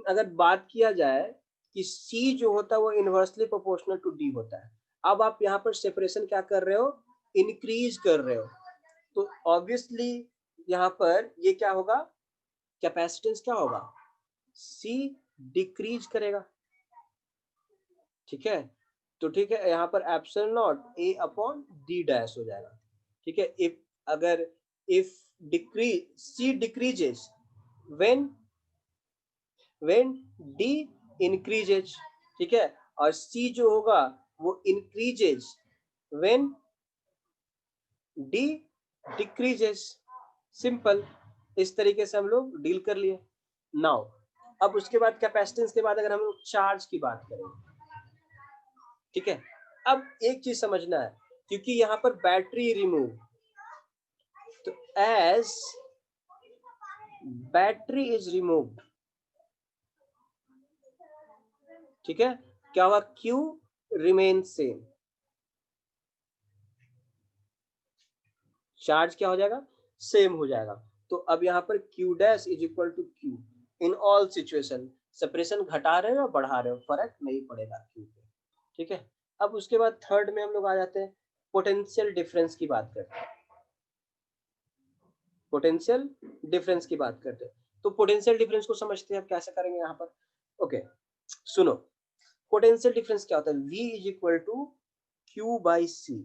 अगर बात किया जाए कि C जो होता है वो इनवर्सली प्रोपोर्शनल टू D होता है। अब आप यहाँ पर सेपरेशन क्या कर रहे हो, इंक्रीज कर रहे हो, तो ऑब्वियसली यहाँ पर ये क्या होगा, कैपेसिटेंस क्या होगा, C डिक्रीज करेगा। ठीक है। तो ठीक है, यहाँ पर epsilon naught A upon D dash हो जाएगा। ठीक है। इफ अगर if decrease C decreases when D increases. ठीक है। और C जो होगा वो increases when D decreases. Simple, इस तरीके से हम लोग डील कर लिए। नाउ अब उसके बाद कैपेसिटेंस के बाद अगर हम लोग चार्ज की बात करें, ठीक है। अब एक चीज समझना है, क्योंकि यहाँ पर बैटरी रिमूव, तो एज बैटरी इज रिमूव्ड, ठीक है, क्या हुआ, Q रिमेन सेम। चार्ज क्या हो जाएगा, सेम हो जाएगा। तो अब यहाँ पर Q dash is equal to Q in all situation. Separation घटा रहे हो बढ़ा रहे हो, फर्क नहीं पड़ेगा Q पे। ठीक है। अब उसके बाद थर्ड में हम लोग आ जाते हैं, पोटेंशियल डिफरेंस की बात करते हैं। पोटेंशियल डिफरेंस की बात करते हैं। तो पोटेंशियल डिफरेंस को समझते हैं, अब कैसे करेंगे यहाँ पर। ओके सुनो, पोटेंशियल डिफरेंस क्या होता है, V is equal to Q by C।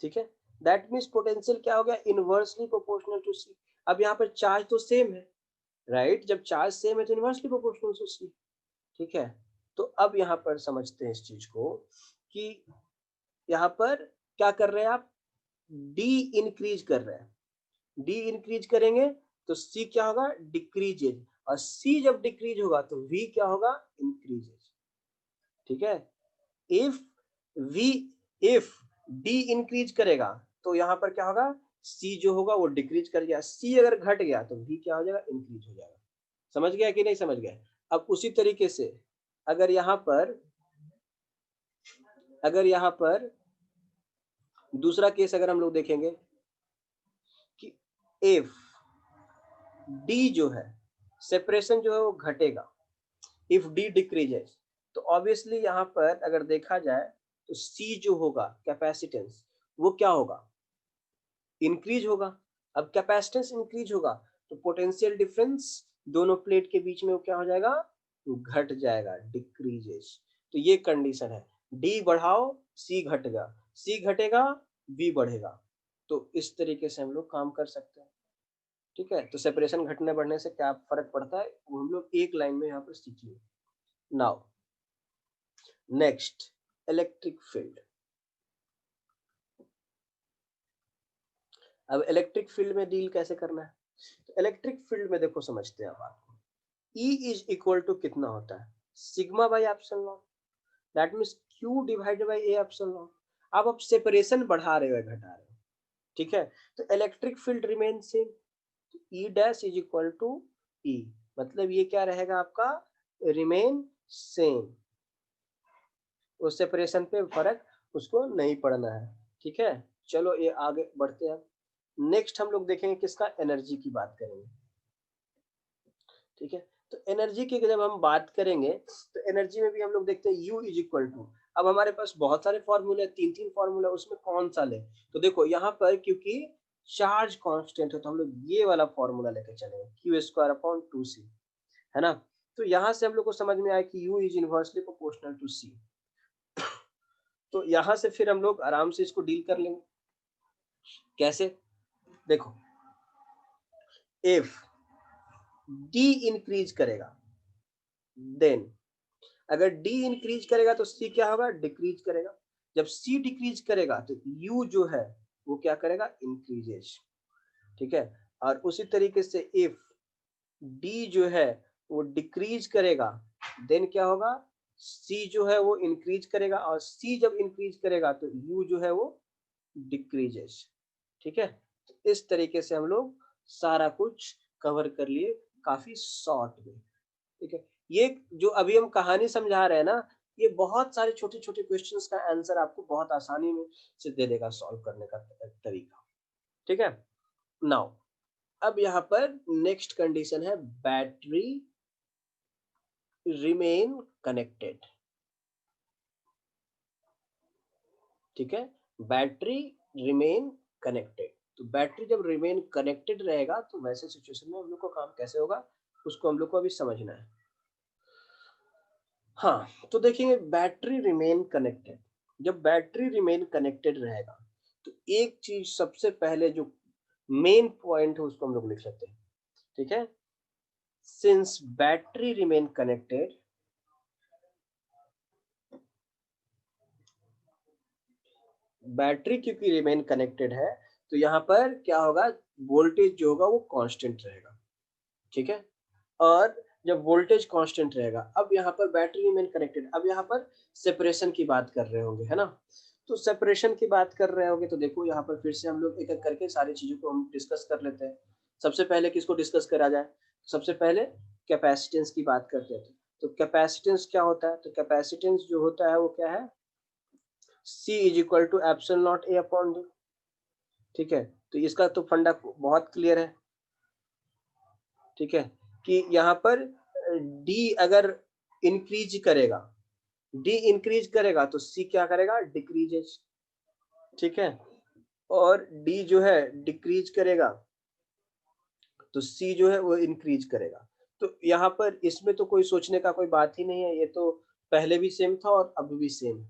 ठीक है। दैट मीन्स पोटेंशियल क्या हो गया, इनवर्सली प्रोपोर्शनल टू C। अब यहाँ पर चार्ज तो सेम है, राइट, जब चार्ज सेम है तो इनवर्सली प्रोपोर्शनल टू C। ठीक है। तो अब यहाँ पर समझते हैं इस चीज को कि यहाँ पर क्या कर रहे हैं आप, D इंक्रीज कर रहे हैं। D इंक्रीज करेंगे तो C क्या होगा, डिक्रीजेज, और C जब डिक्रीज होगा तो V क्या होगा, इंक्रीजेज। ठीक है। If V if D increase करेगा तो यहाँ पर क्या होगा, C जो होगा वो डिक्रीज कर गया, C अगर घट गया तो V क्या हो जाएगा, इंक्रीज हो जाएगा। समझ गया कि नहीं समझ गया। अब उसी तरीके से अगर यहाँ पर दूसरा केस अगर हम लोग देखेंगे कि इफ D जो है, सेपरेशन जो है वो घटेगा, इफ D डिक्रीजेस, तो ऑब्वियसली यहाँ पर अगर देखा जाए तो C जो होगा कैपेसिटेंस, वो क्या होगा, इंक्रीज होगा। अब कैपेसिटेंस इंक्रीज होगा तो पोटेंशियल डिफरेंस दोनों प्लेट के बीच में वो क्या हो जाएगा, घट जाएगा, डिक्रीजेस। तो ये कंडीशन है, D बढ़ाओ C घटेगा, C घटेगा V बढ़ेगा। तो इस तरीके से हम लोग काम कर सकते हैं। ठीक है। तो सेपरेशन घटने बढ़ने से क्या फर्क पड़ता है वो हम लोग एक लाइन में यहाँ पर सीख लिए। Now next, electric field. अब इलेक्ट्रिक फील्ड में डील कैसे करना है, तो इलेक्ट्रिक फील्ड में देखो समझते हैं अब आपको, E इज इक्वल टू कितना होता है, sigma by epsilon not, that means Q divided by A epsilon not. अब आप सेपरेशन बढ़ा रहे हो या घटा रहे हो, ठीक है, तो electric field remain same, E dash is equal to E, मतलब ये क्या रहेगा आपका, रिमेन सेम, उस सेपरेशन पे फर्क उसको नहीं पड़ना है। ठीक है। चलो ये आगे बढ़ते हैं। नेक्स्ट हम लोग देखेंगे किसका, एनर्जी की बात करेंगे। ठीक है। तो एनर्जी की जब हम बात करेंगे तो एनर्जी में भी हम लोग देखते हैं U इज इक्वल टू, अब हमारे पास बहुत सारे फॉर्मूले, तीन फॉर्मूला, उसमें कौन सा ले? तो देखो यहाँ पर क्योंकि चार्ज कांस्टेंट है तो हम लोग ये वाला फॉर्मूला लेके चलेंगे, क्यू स्क्वायर अपॉन 2c, है ना। तो यहाँ से हम लोग को समझ में आया कि U is inversely proportional to C। तो यहाँ से फिर हम लोग आराम से इसको डील कर लेंगे। कैसे? देखो, इफ D इंक्रीज करेगा, देन अगर D इंक्रीज करेगा तो C क्या होगा? डिक्रीज करेगा। जब C डिक्रीज करेगा तो U जो है वो क्या करेगा? इंक्रीजेस। ठीक है। और उसी तरीके से इफ D जो है वो डिक्रीज करेगा, देन क्या होगा? C जो है वो इंक्रीज करेगा, और C जब इंक्रीज करेगा तो U जो है वो डिक्रीजेस। ठीक है। तो इस तरीके से हम लोग सारा कुछ कवर कर लिए, काफी शॉर्ट में। ठीक है। ये जो अभी हम कहानी समझा रहे हैं ना, ये बहुत सारे छोटे छोटे क्वेश्चंस का आंसर आपको बहुत आसानी में से दे देगा, सॉल्व करने का तरीका। ठीक है। नाउ अब यहाँ पर नेक्स्ट कंडीशन है, बैटरी रिमेन कनेक्टेड। ठीक है। बैटरी रिमेन कनेक्टेड, तो बैटरी जब रिमेन कनेक्टेड रहेगा तो वैसे सिचुएशन में हम लोग को काम कैसे होगा, उसको हम लोग को अभी समझना है। हाँ, तो देखेंगे बैटरी रिमेन कनेक्टेड। जब बैटरी रिमेन कनेक्टेड रहेगा तो एक चीज सबसे पहले जो मेन पॉइंट है उसको हम लोग लिख सकते हैं। ठीक है। Since battery remain connected, battery क्योंकि रिमेन कनेक्टेड है तो यहाँ पर क्या होगा? वोल्टेज जो होगा वो कांस्टेंट रहेगा। ठीक है। और जब वोल्टेज कांस्टेंट रहेगा, अब यहाँ पर बैटरी रिमेन कनेक्टेड, अब यहाँ पर सेपरेशन की बात कर रहे होंगे, है ना। तो सेपरेशन की बात कर रहे होंगे तो देखो यहाँ पर फिर से हम लोग एक एक करके सारी चीजों को हम डिस्कस कर लेते हैं। सबसे पहले किसको डिस्कस करा जाए? सबसे पहले कैपेसिटेंस की बात करते हैं। तो कैपेसिटेंस क्या होता है? तो कैपेसिटेंस जो होता है वो क्या है? C is equal to epsilon naught A upon D। ठीक है। तो इसका तो फंडा बहुत क्लियर है। ठीक है। कि यहाँ पर डी अगर इंक्रीज करेगा, डी इंक्रीज करेगा तो सी क्या करेगा? डिक्रीजेस। ठीक है। और डी जो है डिक्रीज करेगा तो सी जो है वो इंक्रीज करेगा। तो यहाँ पर इसमें तो कोई सोचने का कोई बात ही नहीं है, ये तो पहले भी सेम था और अभी भी सेम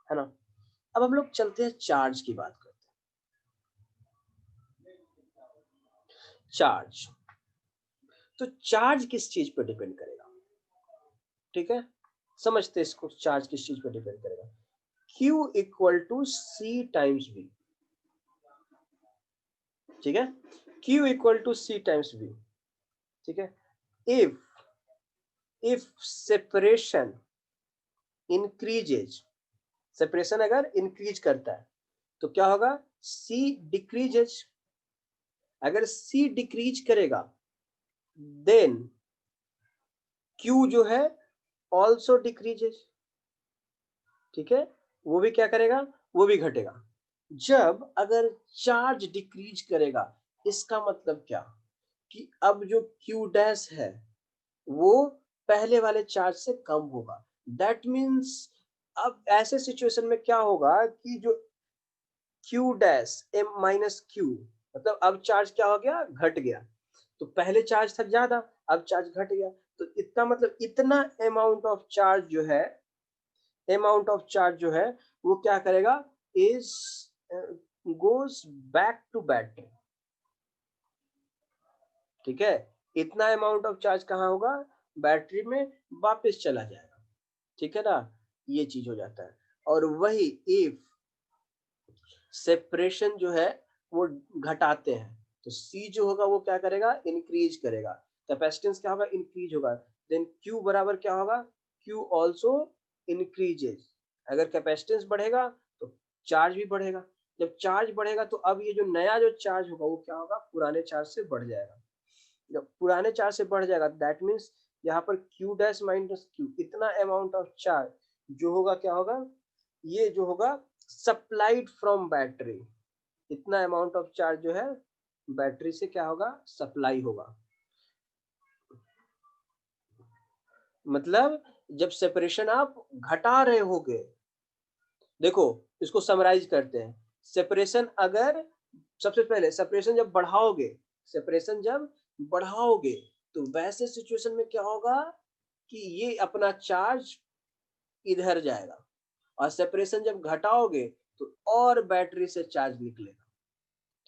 है ना। अब हम लोग चलते हैं चार्ज की बात करते हैं। चार्ज, तो चार्ज किस चीज पर डिपेंड करेगा? ठीक है। समझते हैं इसको, चार्ज किस चीज पर डिपेंड करेगा। Q equal to C times V। ठीक है। Q equal to C times V। ठीक है। इफ सेपरेशन इंक्रीजेज, सेपरेशन अगर इंक्रीज करता है तो क्या होगा? C decreases. अगर C डिक्रीज करेगा देन Q जो है ऑल्सो डिक्रीजेज। ठीक है। वो भी क्या करेगा? वो भी घटेगा। जब अगर चार्ज डिक्रीज करेगा, इसका मतलब क्या? कि अब जो Q डैश है वो पहले वाले चार्ज से कम होगा। दैट मीन्स अब ऐसे सिचुएशन में क्या होगा कि जो Q dash M minus Q, मतलब अब चार्ज क्या हो गया? घट गया। तो पहले चार्ज था ज्यादा, अब चार्ज घट गया। तो इतना मतलब इतना अमाउंट ऑफ चार्ज जो है, अमाउंट ऑफ चार्ज जो है वो क्या करेगा? Is goes back to battery. ठीक है। इतना अमाउंट ऑफ चार्ज कहाँ होगा? बैटरी में वापस चला जाएगा। ठीक है ना। ये चीज हो जाता है। और वही इफ सेपरेशन जो है वो घटाते हैं तो C जो होगा वो क्या करेगा? इंक्रीज करेगा। कैपेसिटेंस क्या होगा? इंक्रीज होगा। देन Q बराबर क्या होगा? Q also increases. अगर कैपेसिटेंस बढ़ेगा तो चार्ज भी बढ़ेगा। जब चार्ज बढ़ेगा तो अब ये जो नया जो चार्ज होगा वो क्या होगा? पुराने चार्ज से बढ़ जाएगा। जब पुराने चार्ज से बढ़ जाएगा दैट मीन्स यहाँ पर Q डैश माइनस Q, इतना अमाउंट ऑफ चार्ज जो होगा क्या होगा? ये जो होगा सप्लाइड फ्रॉम बैटरी, इतना अमाउंट ऑफ चार्ज जो है बैटरी से क्या होगा? सप्लाई होगा। मतलब जब सेपरेशन आप घटा रहे होगे, देखो इसको समराइज करते हैं। सेपरेशन अगर सबसे पहले सेपरेशन जब बढ़ाओगे, सेपरेशन जब बढ़ाओगे तो वैसे सिचुएशन में क्या होगा कि ये अपना चार्ज इधर जाएगा, और सेपरेशन जब घटाओगे तो और बैटरी से चार्ज निकलेगा।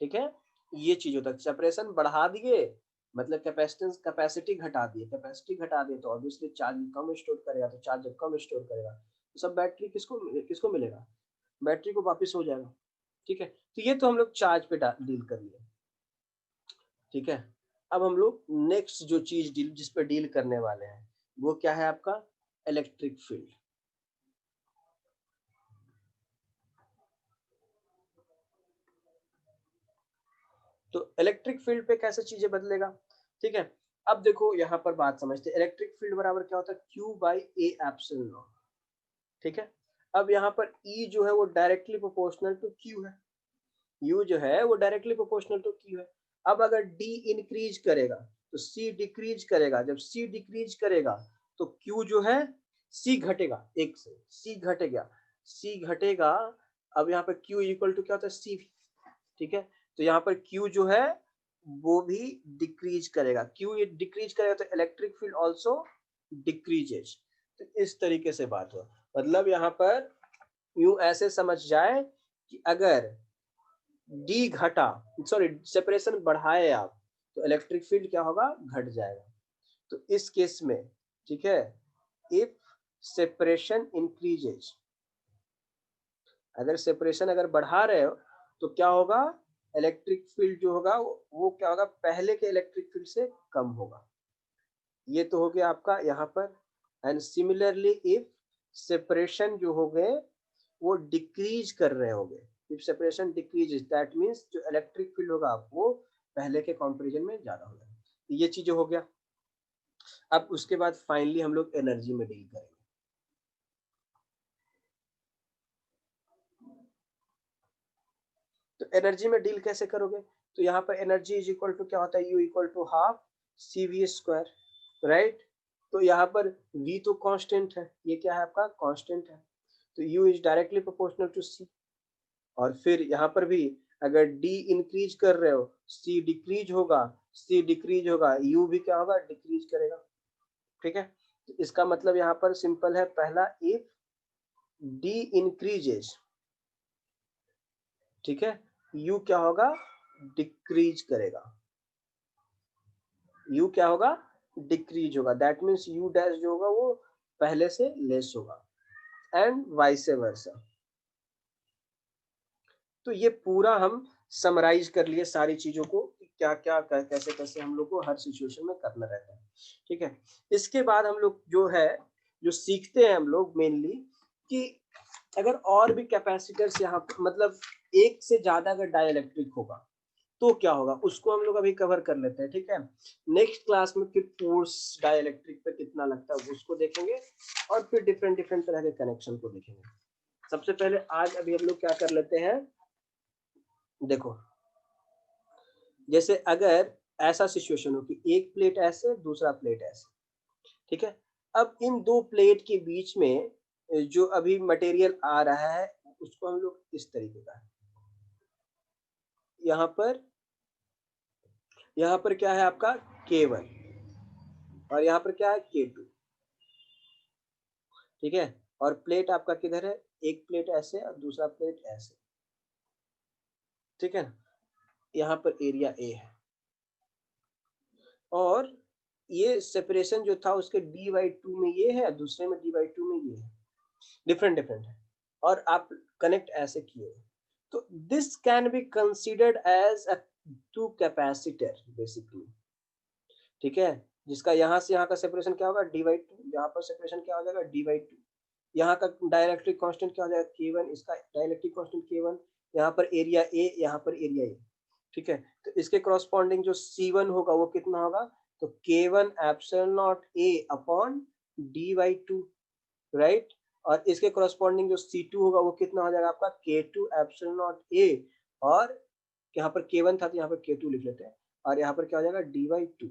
ठीक है, ये चीज होता है। सेपरेशन बढ़ा दिए मतलब कैपेसिटेंस कैपेसिटी घटा दिए, कैपेसिटी घटा दिए तो ऑब्वियसली चार्ज कम स्टोर करेगा, तो चार्ज जब कम स्टोर करेगा तो सब बैटरी किसको किसको मिलेगा, बैटरी को वापस हो जाएगा। ठीक है, तो ये तो हम लोग चार्ज पे डील कर लिए। ठीक है, अब हम लोग नेक्स्ट जो चीज डील जिस पे डील करने वाले हैं वो क्या है आपका इलेक्ट्रिक फील्ड। तो इलेक्ट्रिक फील्ड पे कैसे चीजें बदलेगा। ठीक है, अब देखो यहाँ पर बात समझते हैं। इलेक्ट्रिक फील्ड बराबर क्या होता है, Q by A epsilon naught. ठीक है, अब यहाँ पर E जो है वो डायरेक्टली प्रोपोर्शनल टू Q है, U जो है वो डायरेक्टली प्रोपोर्शनल टू Q है। अब अगर D इंक्रीज करेगा तो C डिक्रीज करेगा, जब C डिक्रीज करेगा तो Q जो है C घटेगा, एक से C घटेगा, C घटेगा। अब यहाँ पर Q इक्वल टू क्या होता है C। ठीक है, तो यहाँ पर Q जो है वो भी डिक्रीज करेगा, Q ये डिक्रीज करेगा तो इलेक्ट्रिक फील्ड आल्सो डिक्रीजेज। तो इस तरीके से बात हुआ, मतलब यहाँ पर यूं ऐसे समझ जाए कि अगर डी घटा सॉरी सेपरेशन बढ़ाए आप तो इलेक्ट्रिक फील्ड क्या होगा, घट जाएगा। तो इस केस में ठीक है, इफ सेपरेशन इंक्रीजेज, अगर सेपरेशन अगर बढ़ा रहे हो तो क्या होगा, इलेक्ट्रिक फील्ड जो होगा वो क्या होगा, पहले के इलेक्ट्रिक फील्ड से कम होगा। ये तो हो गया आपका यहाँ पर। एंड सिमिलरली इफ सेपरेशन जो हो गए वो डिक्रीज कर रहे होंगे, if separation decrease that means जो इलेक्ट्रिक फील्ड होगा वो पहले के कंपैरिजन में ज्यादा होगा। तो ये चीजें हो गया। अब उसके बाद फाइनली हम लोग एनर्जी में डील करेंगे। तो एनर्जी में डील कैसे करोगे, तो यहाँ पर एनर्जी इज इक्वल टू क्या होता है, U equal to half C V square, right. तो यहाँ पर v तो कांस्टेंट है, ये क्या है आपका कांस्टेंट है, तो u is directly proportional to c। और फिर यहाँ पर भी अगर d इंक्रीज कर रहे हो c डिक्रीज होगा, c डिक्रीज होगा u भी क्या होगा, डिक्रीज करेगा। ठीक है, तो इसका मतलब यहाँ पर सिंपल है, पहला इफ d इंक्रीजेस, ठीक है, u क्या होगा, डिक्रीज करेगा, u क्या होगा, डिक्रीज होगा, दैट मीन्स u डैश जो होगा वो पहले से लेस होगा, एंड वाइस वर्सा। तो ये पूरा हम समराइज कर लिए सारी चीजों को, क्या क्या कैसे कैसे हम लोग को हर सिचुएशन में करना रहता है। ठीक है, इसके बाद हम लोग जो है जो सीखते हैं हम लोग मेनली कि अगर और भी कैपेसिटर्स यहाँ मतलब एक से ज्यादा अगर डाइलेक्ट्रिक होगा तो क्या होगा, उसको हम लोग अभी कवर कर लेते हैं। ठीक है, नेक्स्ट क्लास में फिर फोर्स डाइलेक्ट्रिक पे कितना लगता है उसको देखेंगे, और फिर डिफरेंट डिफरेंट तरह के कनेक्शन को देखेंगे। सबसे पहले आज अभी हम लोग क्या कर लेते हैं, देखो जैसे अगर ऐसा सिचुएशन हो कि एक प्लेट ऐसे दूसरा प्लेट ऐसे, ठीक है, अब इन दो प्लेट के बीच में जो अभी मटेरियल आ रहा है उसको हम लोग इस तरीके का, यहाँ पर क्या है आपका K1 और यहाँ पर क्या है K2। ठीक है, और प्लेट आपका किधर है, एक प्लेट ऐसे और दूसरा प्लेट ऐसे। ठीक है, यहाँ पर एरिया A है, और ये सेपरेशन जो था उसके d/2 में ये है, दूसरे में d/2 में ये है, डिफरेंट डिफरेंट है, और आप कनेक्ट ऐसे किए। तो this can be considered as a two capacitor basically. ठीक है, जिसका यहाँ से यहाँ का सेपरेशन क्या होगा d/2, यहाँ पर सेपरेशन क्या हो जाएगा d/2, यहाँ का डाइलेक्ट्रिक कांस्टेंट क्या हो जाएगा K1, इसका डाइलेक्ट्रिक कांस्टेंट K1, यहाँ पर एरिया A, यहाँ पर एरिया A। ठीक है, तो इसके कॉरस्पॉन्डिंग जो C1 होगा वो कितना होगा, तो K1 epsilon naught A upon d/2, right. और इसके कॉरस्पॉन्डिंग जो C2 होगा वो कितना हो जाएगा आपका K2 एप्सिलॉन नॉट A, और यहाँ पर K1 था तो यहाँ पर K2 लिख लेते हैं, और यहाँ पर क्या हो जाएगा d/2।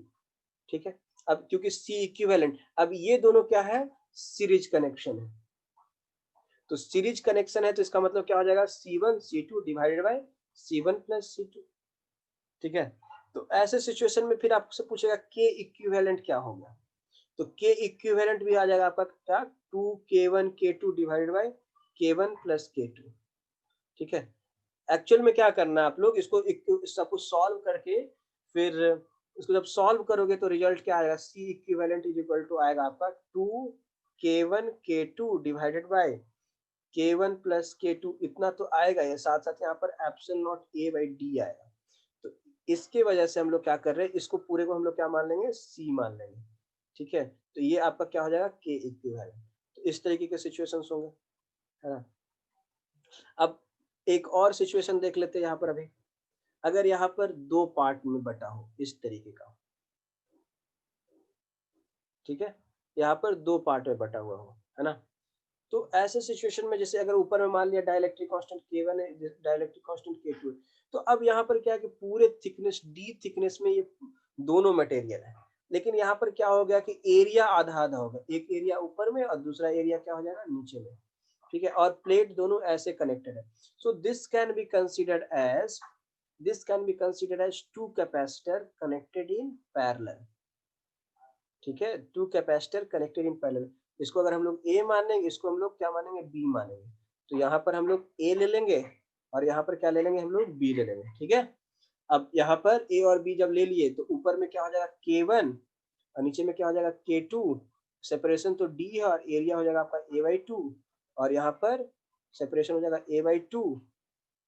ठीक है, अब क्योंकि सी इक्विवेलेंट, अब ये दोनों क्या है, सीरीज कनेक्शन है, तो सीरीज कनेक्शन है तो इसका मतलब क्या हो जाएगा, C1 C2 divided by C1 plus C2, ठीक है। तो ऐसे सिचुएशन में फिर आपसे पूछेगा के इक्विवेलेंट क्या होगा, तो के इक्विवेलेंट भी आ जाएगा आपका क्या, 2k1 k2 divided by k1 plus k2, ठीक है। एक्चुअल में क्या करना है आप लोग, इसको सबको सॉल्व करके फिर इसको जब सॉल्व करोगे तो रिजल्ट क्या आएगा, C equivalent is equal to आएगा आपका 2k1 k2 divided by k1 plus k2, इतना तो आएगा, ये साथ साथ यहाँ पर epsilon naught a by D आएगा। तो इसके वजह से हम लोग क्या कर रहे हैं, इसको पूरे को हम लोग क्या मान लेंगे, सी मान लेंगे, ठीक है। तो ये आपका क्या हो जाएगा, के इक्विवेलेंट। तो इस तरीके के सिचुएशंस होंगे, है ना। अब एक और सिचुएशन देख लेते हैं यहाँ पर अभी, अगर यहाँ पर दो पार्ट में बटा हो इस तरीके का, ठीक है, यहाँ पर दो पार्ट में बटा हुआ हो, है ना। तो ऐसे सिचुएशन में जैसे अगर ऊपर में मान लिया डाइलेक्ट्रिक कांस्टेंट K1 है, डाइलेक्ट्रिक कांस्टेंट K2 है, तो अब यहाँ पर क्या है कि पूरे थिकनेस डी थिकनेस में ये दोनों मटेरियल है, लेकिन यहाँ पर क्या हो गया कि एरिया आधा आधा हो गया, एक एरिया ऊपर में और दूसरा एरिया क्या हो जाएगा नीचे में, ठीक है, और प्लेट दोनों ऐसे कनेक्टेड है। सो this can be considered as two capacitor connected in parallel, ठीक है, two capacitor connected in parallel. इसको अगर हम लोग ए मानेंगे, इसको हम लोग क्या मानेंगे, बी मानेंगे, तो यहाँ पर हम लोग ए ले लेंगे और यहाँ पर क्या ले लेंगे, हम लोग बी ले लेंगे, ठीक है। अब यहाँ पर ए और बी जब ले लिए तो ऊपर में क्या हो जाएगा K1 और नीचे में क्या हो जाएगा K2, सेपरेशन तो डी है और एरिया हो जाएगा आपका A/2, और यहाँ पर सेपरेशन हो जाएगा A/2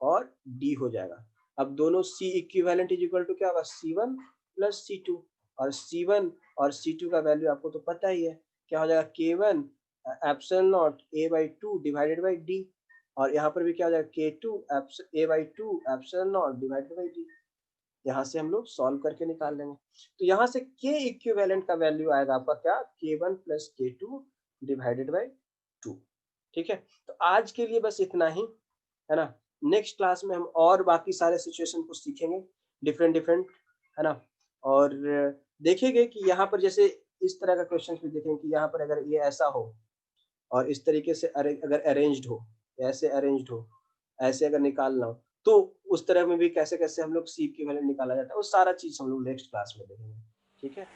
और डी हो जाएगा। अब दोनों C equivalent is equal to क्या होगा, C1 प्लस C2, और C1 और C2 का वैल्यू आपको तो पता ही है, क्या हो जाएगा K1 epsilon not A/2 divided by D, और यहाँ पर भी क्या हो जाएगा K2 A/2 epsilon not divided by D. यहाँ से हम लोग सॉल्व करके निकाल लेंगे, तो यहाँ से के इक्विवेलेंट का वैल्यू आएगा आपका क्या, K1 plus K2 divided by 2, ठीक है। तो आज के लिए बस इतना ही, है ना। नेक्स्ट क्लास में हम और बाकी सारे सिचुएशन को सीखेंगे, डिफरेंट डिफरेंट, है ना। और देखेंगे कि यहाँ पर जैसे इस तरह का क्वेश्चन भी देखेंगे कि यहाँ पर अगर ये ऐसा हो और इस तरीके से अगर अरेंज्ड हो, ऐसे अरेंज्ड हो, ऐसे अगर निकालना हो, तो उस तरह में भी कैसे कैसे हम लोग सी इक्विवेलेंट निकाला जाता है, वो सारा चीज हम लोग नेक्स्ट क्लास में देखेंगे, ठीक है।